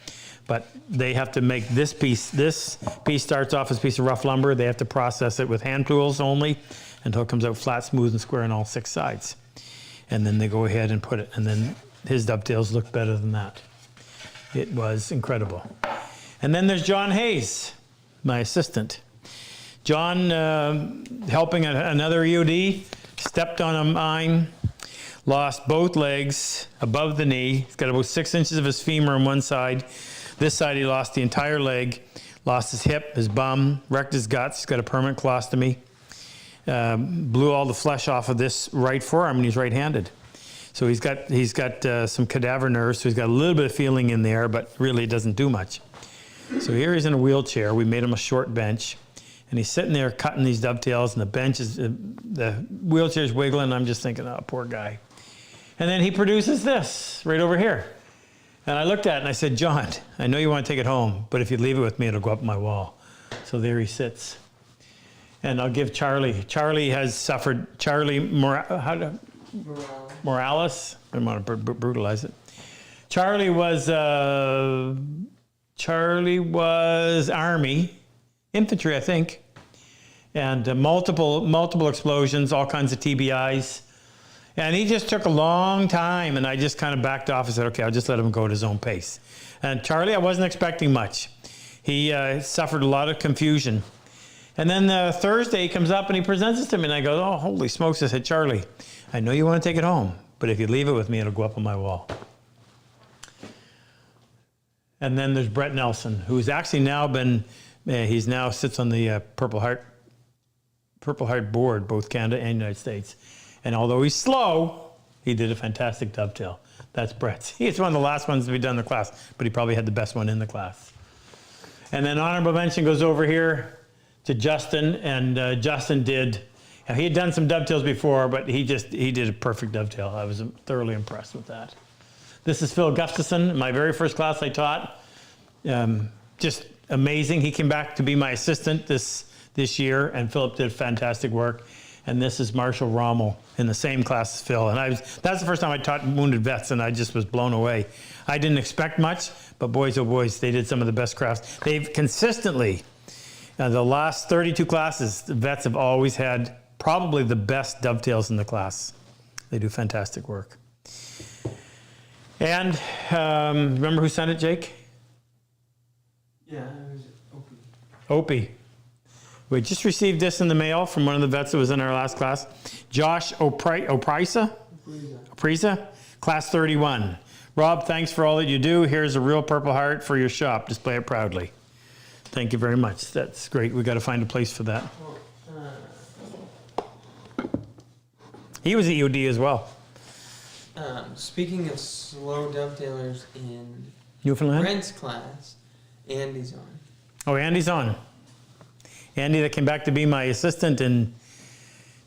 But they have to make this piece starts off as a piece of rough lumber. They have to process it with hand tools only until it comes out flat, smooth, and square on all 6 sides. And then they go ahead and put it, and then his dovetails look better than that. It was incredible. And then there's John Hayes, my assistant. John, helping another EOD, stepped on a mine, lost both legs above the knee. He's got about 6 inches of his femur on one side. This side, he lost the entire leg, lost his hip, his bum, wrecked his guts. He's got a permanent colostomy. Blew all the flesh off of this right forearm, and he's right-handed. So he's got some cadaver nerves, so he's got a little bit of feeling in there, but really it doesn't do much. So here he's in a wheelchair. We made him a short bench, and he's sitting there cutting these dovetails, and the bench is, the wheelchair's wiggling, and I'm just thinking, oh, poor guy. And then he produces this right over here. And I looked at it and I said, John, I know you want to take it home, but if you leave it with me, it'll go up my wall. So there he sits. And I'll give Charlie. Charlie has suffered, Morales. I don't want to brutalize it. Charlie was Army, infantry, I think, and multiple explosions, all kinds of TBIs. And he just took a long time, and I just kind of backed off and said, okay, I'll just let him go at his own pace. And Charlie, I wasn't expecting much. He suffered a lot of confusion. And then Thursday, he comes up and he presents it to me, and I go, oh, holy smokes, I said, Charlie, I know you want to take it home, but if you leave it with me, it'll go up on my wall. And then there's Brett Nelson, who's actually now he's now sits on the Purple Heart board, both Canada and United States. And although he's slow, he did a fantastic dovetail. That's Brett's. He's one of the last ones to be done in the class, but he probably had the best one in the class. And then honorable mention goes over here to Justin, and Justin did, he had done some dovetails before, but he did a perfect dovetail. I was thoroughly impressed with that. This is Phil Gustafson, my very first class I taught. Just amazing. He came back to be my assistant this year, and Philip did fantastic work. And this is Marshall Rommel in the same class as Phil. And that's the first time I taught wounded vets, and I just was blown away. I didn't expect much, but boys, oh boys, they did some of the best crafts. They've consistently, the last 32 classes, the vets have always had probably the best dovetails in the class. They do fantastic work. And remember who sent it, Jake? Yeah, it was Opie. Opie. We just received this in the mail from one of the vets that was in our last class. Josh Oprisa, class 31. Rob, thanks for all that you do. Here's a real Purple Heart for your shop. Display it proudly. Thank you very much. That's great. We've got to find a place for that. He was EOD as well. Speaking of slow dovetailers in Newfoundland? Brent's class, Andy's on. Oh, Andy's on. Andy that came back to be my assistant in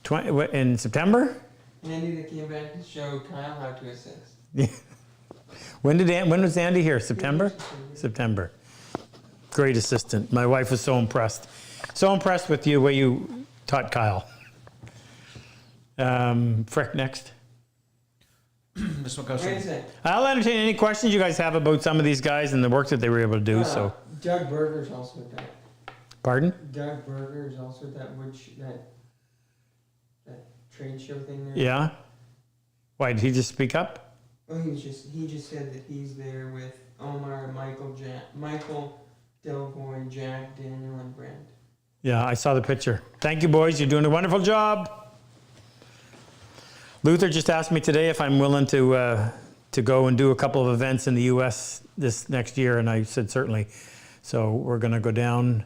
September? Andy that came back to show Kyle how to assist. Yeah. When was Andy here? September? September. Great assistant. My wife was so impressed. So impressed with you, the way you taught Kyle. Frick, next. This one comes Wait a from sec. I'll entertain any questions you guys have about some of these guys and the work that they were able to do. So, Doug Berger's also at that. pardon? Doug Berger is also at that that trade show thing there. Yeah. Why did he just speak up? Oh, he just said that he's there with Omar, Michael, Delvoy, Jack, Daniel, and Brent. Yeah, I saw the picture. Thank you, boys. You're doing a wonderful job. Luther just asked me today if I'm willing to go and do a couple of events in the U.S. this next year, and I said certainly. So we're going to go down.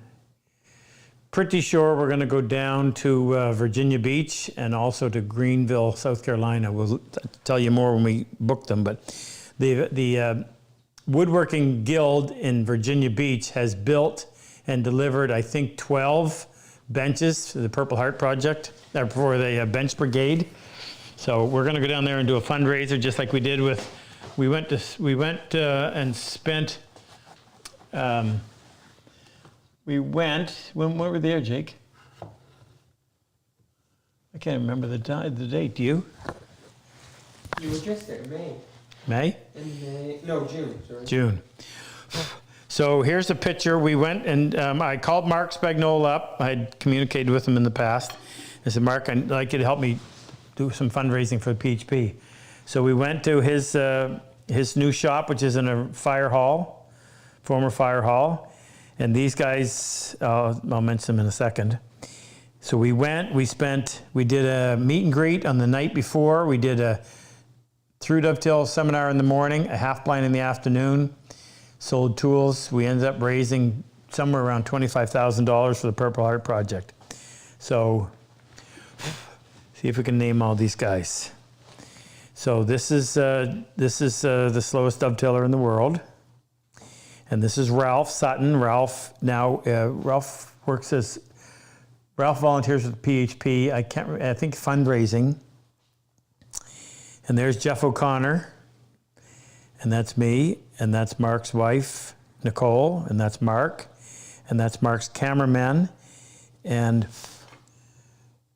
Pretty sure we're going to go down to Virginia Beach and also to Greenville, South Carolina. We'll tell you more when we book them. But the Woodworking Guild in Virginia Beach has built and delivered, I think, 12 benches for the Purple Heart Project, for the Bench Brigade. So we're going to go down there and do a fundraiser, just like we did with. We went and spent. When we were there, Jake? I can't remember the date. Do you? You were just there, May. May? No, June. Sorry. June. So here's a picture. We went and I called Mark Spagnola up. I had communicated with him in the past. I said, Mark, I'd like you to help me do some fundraising for the PHP. So we went to his new shop, which is in a fire hall, former fire hall. And these guys, I'll mention them in a second. So we did a meet and greet on the night before. We did a through dovetail seminar in the morning, a half blind in the afternoon, sold tools. We ended up raising somewhere around $25,000 for the Purple Heart Project. So see if we can name all these guys. So this is the slowest dovetailer in the world. And this is Ralph Sutton. Ralph volunteers with PHP. I think fundraising. And there's Jeff O'Connor. And that's me. And that's Mark's wife, Nicole. And that's Mark. And that's Mark's cameraman. And,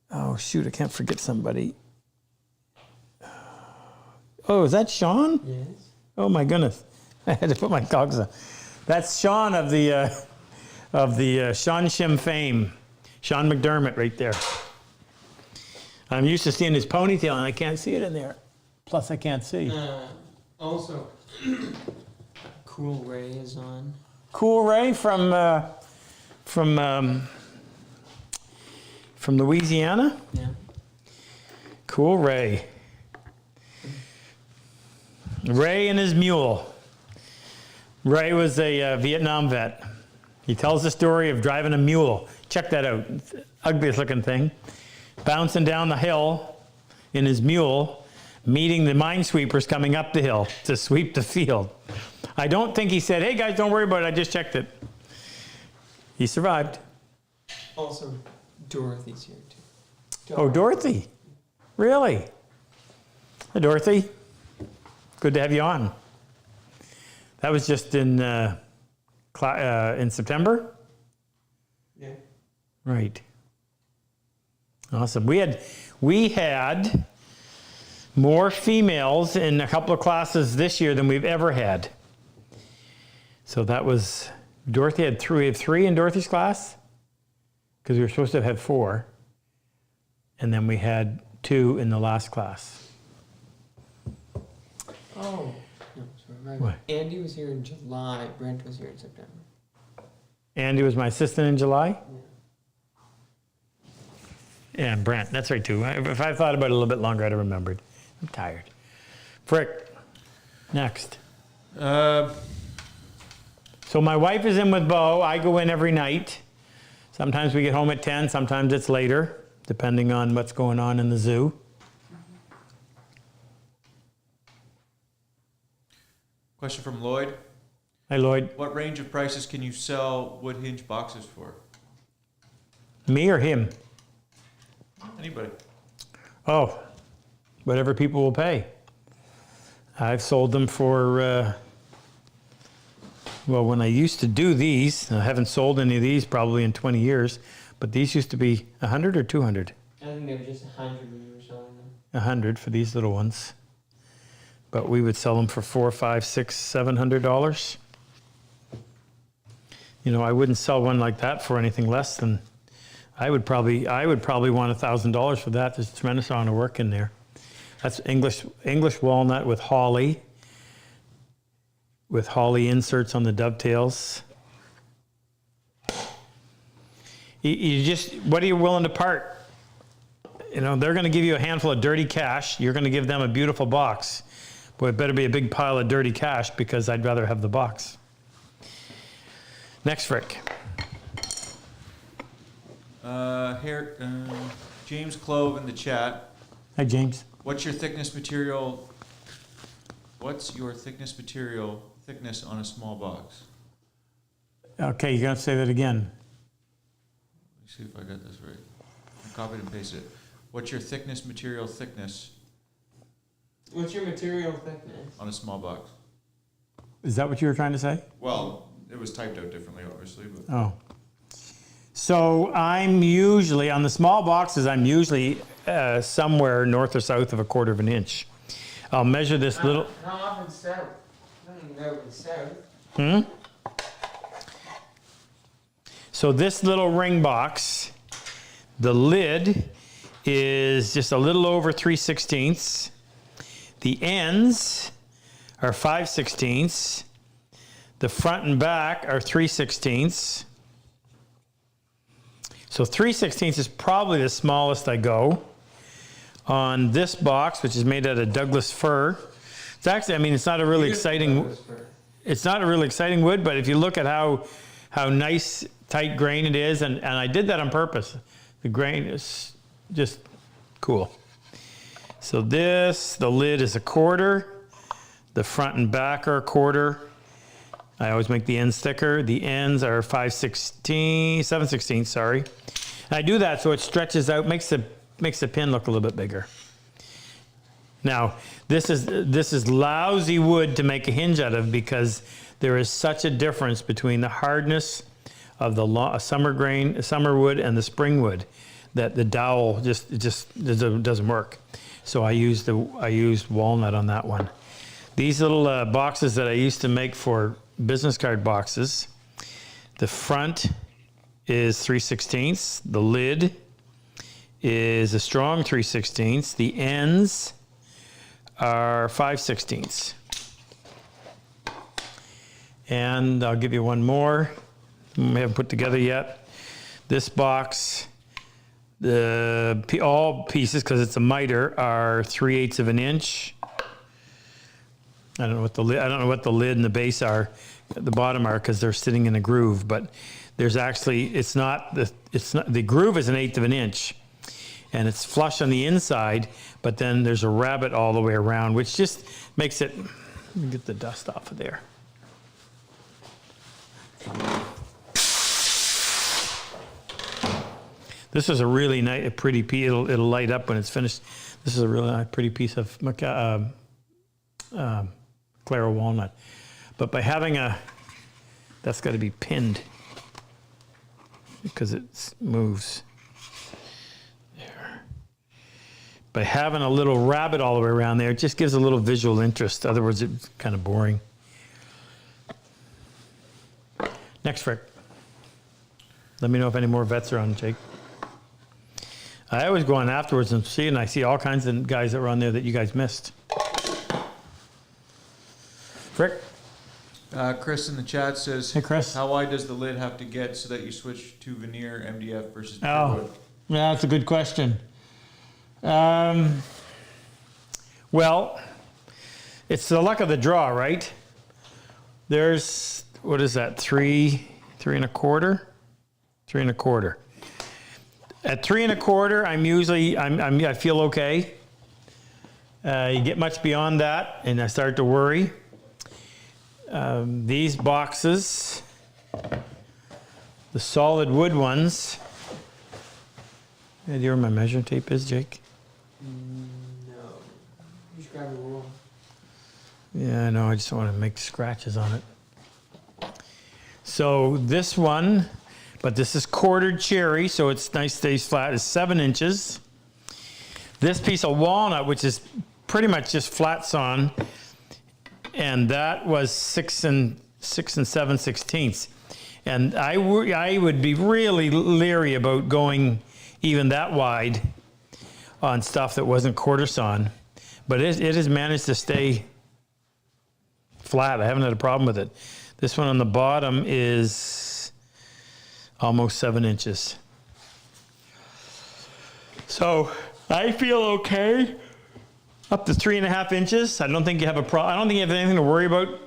oh shoot, I can't forget somebody. Oh, is that Sean? Yes. Oh my goodness. I had to put my goggles on. That's Sean of the Sean Shim fame. Sean McDermott right there. I'm used to seeing his ponytail and I can't see it in there. Plus I can't see. Also, Cool Ray is on. Cool Ray from Louisiana? Yeah. Cool Ray. Ray and his mule. Ray was a Vietnam vet. He tells the story of driving a mule. Check that out. It's the ugliest looking thing. Bouncing down the hill in his mule, meeting the minesweepers coming up the hill to sweep the field. I don't think he said, hey guys, don't worry about it, I just checked it. He survived. Also, Dorothy's here too. Oh, Dorothy. Really? Hi, Dorothy. Good to have you on. That was just in September? Yeah. Right. Awesome. We had more females in a couple of classes this year than we've ever had. So that was, Dorothy had three. We have three in Dorothy's class because we were supposed to have had four. And then we had two in the last class. Oh. No, sorry. What? Andy was here in July. Brent was here in September. Andy was my assistant in July. Yeah, and Brent, that's right too. If I thought about it a little bit longer, I'd have remembered. I'm tired. Frick, next. So my wife is in with Bo. I go in every night. Sometimes we get home at 10, sometimes it's later, depending on what's going on in the zoo. Question from Lloyd. Hi, Lloyd. What range of prices can you sell wood hinge boxes for? Me or him? Anybody. Oh, whatever people will pay. I've sold them for, well, when I used to do these, I haven't sold any of these probably in 20 years, but these used to be 100 or 200? I think they were just 100 when you were selling them. 100 for these little ones. But we would sell them for $400, $500, $600, $700. You know, I wouldn't sell one like that for anything less than, I would probably want $1,000 for that. There's a tremendous amount of work in there. That's English walnut with holly inserts on the dovetails. You just, what are you willing to part? You know, they're going to give you a handful of dirty cash. You're going to give them a beautiful box. Boy, it better be a big pile of dirty cash because I'd rather have the box. Next, Frick. James Clove in the chat. Hi, James. What's your thickness material thickness on a small box? Okay, you're going to say that again. Let me see if I got this right. I copied and pasted it. What's your material thickness What's your material thickness? on a small box? Is that what you were trying to say? Well, it was typed out differently, obviously. But. Oh. So I'm usually, on the small boxes, I'm usually somewhere north or south of 1/4 inch. I'll measure this little... How often south? I don't even know it's south. So this little ring box, the lid is just a little over 3/16. The ends are 5/16. The front and back are 3/16. So 3/16 is probably the smallest I go. On this box, which is made out of Douglas fir, it's actually, I mean, it's not a really exciting, it's not a really exciting wood, but if you look at how nice, tight grain it is, and I did that on purpose. The grain is just cool. So this, the lid is a quarter, the front and back are a quarter. I always make the ends thicker. The ends are 7/16, sorry. And I do that so it stretches out, makes the pin look a little bit bigger. Now, this is lousy wood to make a hinge out of because there is such a difference between the hardness of the summer wood and the spring wood that the dowel just doesn't work. So I used walnut on that one. These little boxes that I used to make for business card boxes, the front is 3/16, the lid is a strong 3/16, the ends are 5/16. And I'll give you one more we haven't put together yet. This box, all pieces, because it's a miter, are 3/8 of an inch. I don't know what the lid and the base are, at the bottom are, because they're sitting in a groove. But there's actually, the groove is 1/8 of an inch, and it's flush on the inside. But then there's a rabbet all the way around, which just makes it. Let me get the dust off of there. This is a really nice, pretty piece. It'll light up when it's finished. This is a really nice, pretty piece of Claro walnut. But by having that's got to be pinned because it moves. There. By having a little rabbet all the way around there, it just gives a little visual interest. Otherwise, it's kind of boring. Next, Frick. Let me know if any more vets are on, Jake. I always go on afterwards and see, and I see all kinds of guys that were on there that you guys missed. Frick? Chris in the chat says, Hey, Chris. How wide does the lid have to get so that you switch to veneer, MDF versus pure Oh, wood? yeah, that's a good question. Well, it's the luck of the draw, right? There's, what is that, 3 1/4? 3 1/4. At 3 1/4, I feel okay. You get much beyond that, and I start to worry. These boxes, the solid wood ones. Do you know where my measuring tape is, Jake? No. You just grab a roll. Yeah, I know. I just don't want to make scratches on it. So this one, but this is quartered cherry, so it's nice, stays flat, is 7 inches. This piece of walnut, which is pretty much just flat sawn, and that was 6 7/16. And I would be really leery about going even that wide on stuff that wasn't quarter sawn, but it has managed to stay flat. I haven't had a problem with it. This one on the bottom is almost 7 inches. So I feel okay up to 3 1/2 inches. I don't think you have a problem. I don't think you have anything to worry about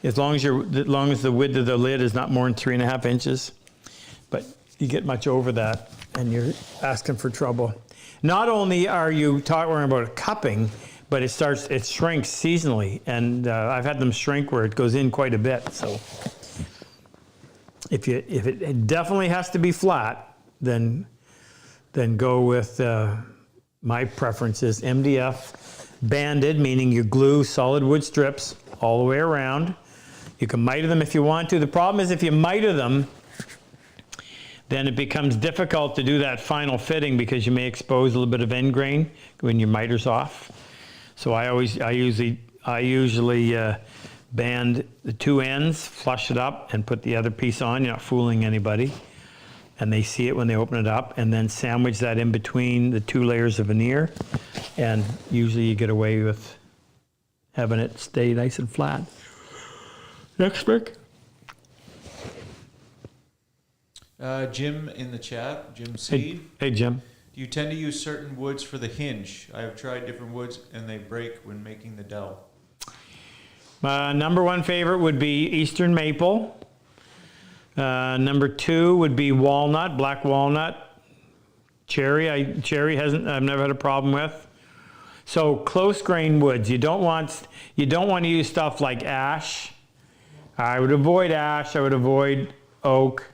as long as the width of the lid is not more than 3 1/2 inches. But you get much over that, and you're asking for trouble. Not only are you worrying about cupping, but it shrinks seasonally, and I've had them shrink where it goes in quite a bit. So if it definitely has to be flat, then go with my preference is MDF banded, meaning you glue solid wood strips all the way around. You can miter them if you want to. The problem is if you miter them, then it becomes difficult to do that final fitting because you may expose a little bit of end grain when your miter's off. So I usually band the 2 ends, flush it up, and put the other piece on. You're not fooling anybody. And they see it when they open it up, and then sandwich that in between the 2 layers of veneer. And usually you get away with having it stay nice and flat. Next, Rick. Jim in the chat, Jim C. Hey, Jim. Do you tend to use certain woods for the hinge? I have tried different woods and they break when making the dowel. My number one favorite would be Eastern maple. Number two would be walnut, black walnut. Cherry, I've never had a problem with. So close grain woods, you don't want to use stuff like ash. I would avoid ash, I would avoid oak.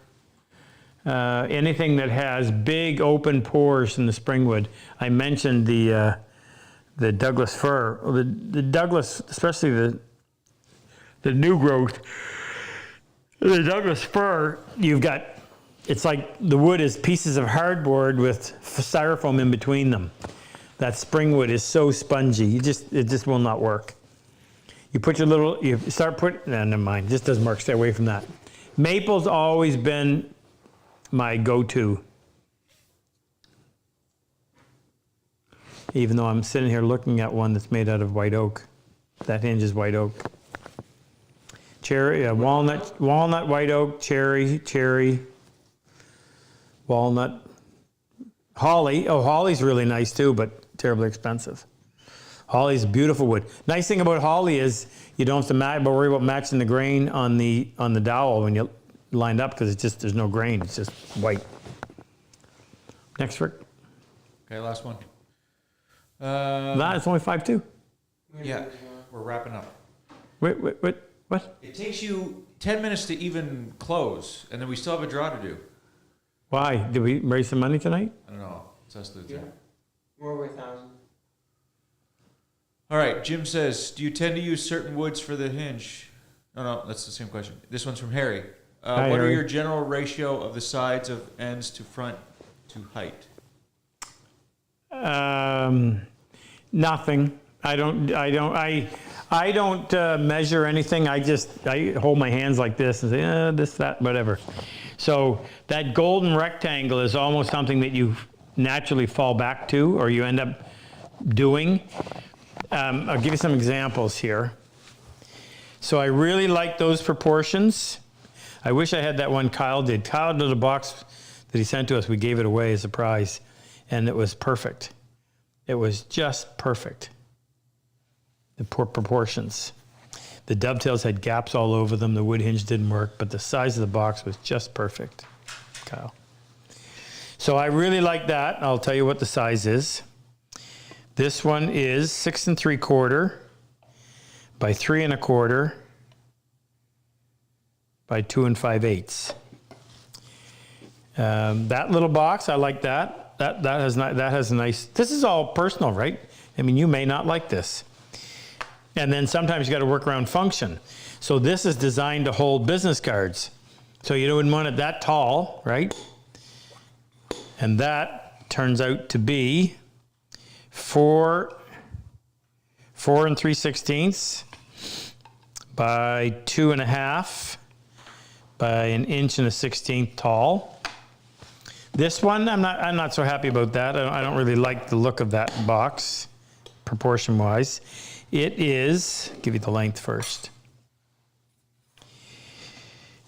Anything that has big open pores in the springwood. I mentioned the Douglas fir. The Douglas, especially the new growth, the Douglas fir, it's like the wood is pieces of hardboard with styrofoam in between them. That springwood is so spongy, it just will not work. You start putting, no, never mind, it just doesn't work, stay away from that. Maple's always been my go-to. Even though I'm sitting here looking at one that's made out of white oak. That hinge is white oak. Cherry, walnut, white oak, cherry, walnut. Holly, holly's really nice too, but terribly expensive. Holly's a beautiful wood. Nice thing about holly is you don't have to worry about matching the grain on the dowel when you lined up, because there's no grain, it's just white. Next, Rick. Okay, last one. It's only 5-2. Yeah, we're wrapping up. Wait, what? It takes you 10 minutes to even close, and then we still have a draw to do. Why? Did we raise some money tonight? I don't know. It's us, Luther. Yeah. We're over 1,000. All right, Jim says, do you tend to use certain woods for the hinge? No, that's the same question. This one's from Harry. Hi, what Harry. are your general ratio of the sides of ends to front to height? Nothing. I don't measure anything. I hold my hands like this and say, this, that, whatever. So that golden rectangle is almost something that you naturally fall back to, or you end up doing. I'll give you some examples here. So I really like those proportions. I wish I had that one Kyle did. Kyle did a box that he sent to us. We gave it away as a prize, and it was perfect. It was just perfect. The proportions. The dovetails had gaps all over them. The wood hinge didn't work, but the size of the box was just perfect, Kyle. So I really like that. I'll tell you what the size is. This one is 6 3/4 by 3 1/4 by 2 5/8. That little box, I like that. That has a nice. This is all personal, right? I mean, you may not like this. And then sometimes you got to work around function. So this is designed to hold business cards. So you wouldn't want it that tall, right? And that turns out to be 4 3/16 by 2 1/2 by 1 1/16 inch tall. This one, I'm not so happy about that. I don't really like the look of that box, proportion-wise. It is, give you the length first.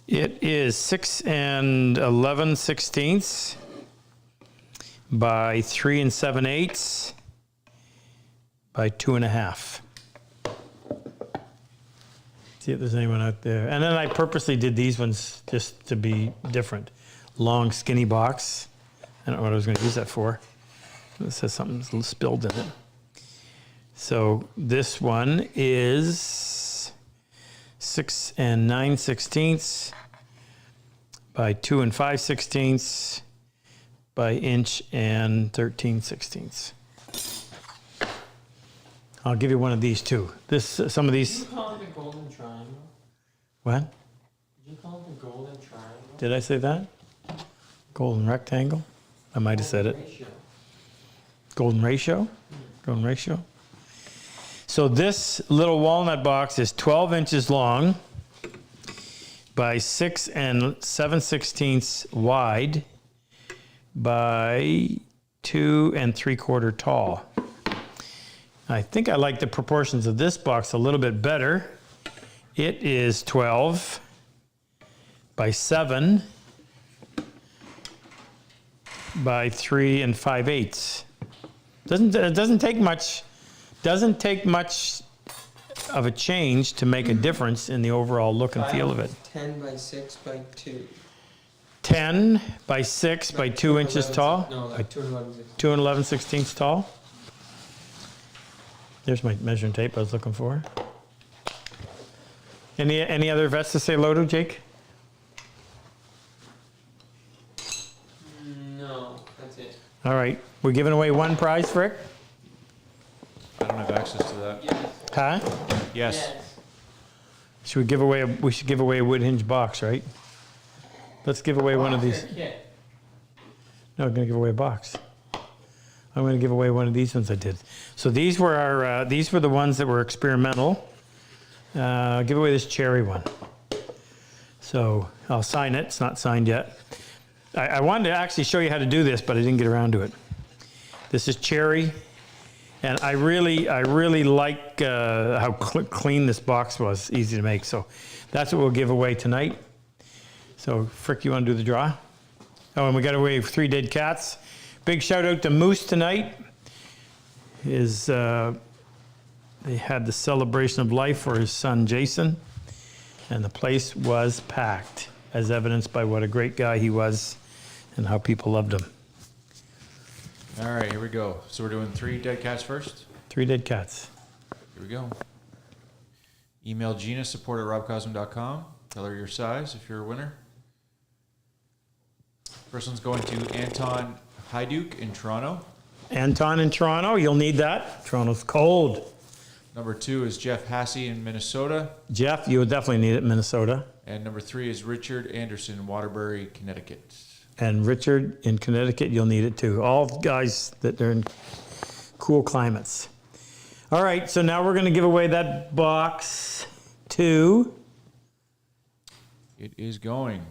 It is 6 11/16 by 3 7/8 by 2 1/2. See if there's anyone out there. And then I purposely did these ones just to be different. Long, skinny box. I don't know what I was going to use that for. It says something spilled in it. So this one is 6 9/16 by 2 5/16 by 1 13/16. I'll give you one of these too. Some of these. Did you call it the golden triangle? What? Did you call it the golden triangle? Did I say that? Golden rectangle? I might have said it. Ratio. Golden ratio? Golden ratio? So this little walnut box is 12 inches long by 6 7/16 wide by 2 3/4 tall. I think I like the proportions of this box a little bit better. It is 12 by 7 by 3 5/8. It doesn't take much. Doesn't take much of a change to make a difference in the overall look and feel of it. 10 by 6 by 2. 10 by 6 by 2 inches tall. No, like 2 and 11. 2 11/16 tall. There's my measuring tape I was looking for. Any other vests to say hello to, Jake? No, that's it. All right. We're giving away one prize, Frick? I don't have access to that. Yes. Huh? Yes. Should we give away we should give away a wood hinge box, right? Let's give away one of these. Kit. No, I'm going to give away a box. I'm going to give away one of these ones I did. So these were the ones that were experimental. I'll give away this cherry one. So I'll sign it. It's not signed yet. I wanted to actually show you how to do this, but I didn't get around to it. This is cherry, and I really like how clean this box was. Easy to make. So that's what we'll give away tonight. So Frick, you want to do the draw? Oh, and we got away 3 dead cats. Big shout out to Moose tonight. They had the celebration of life for his son Jason, and the place was packed, as evidenced by what a great guy he was and how people loved him. All right, here we go. So we're doing 3 dead cats first. 3 dead cats. Here we go. Email Gina, support@RobCosman.com. Tell her your size if you're a winner. First one's going to Anton Hyduke in Toronto. Anton in Toronto, you'll need that. Toronto's cold. Number 2 is Jeff Hassey in Minnesota. Jeff, you would definitely need it in Minnesota. And number 3 is Richard Anderson in Waterbury, Connecticut. And Richard in Connecticut, you'll need it too. All guys that are in cool climates. All right, so now we're going to give away that box to... It is going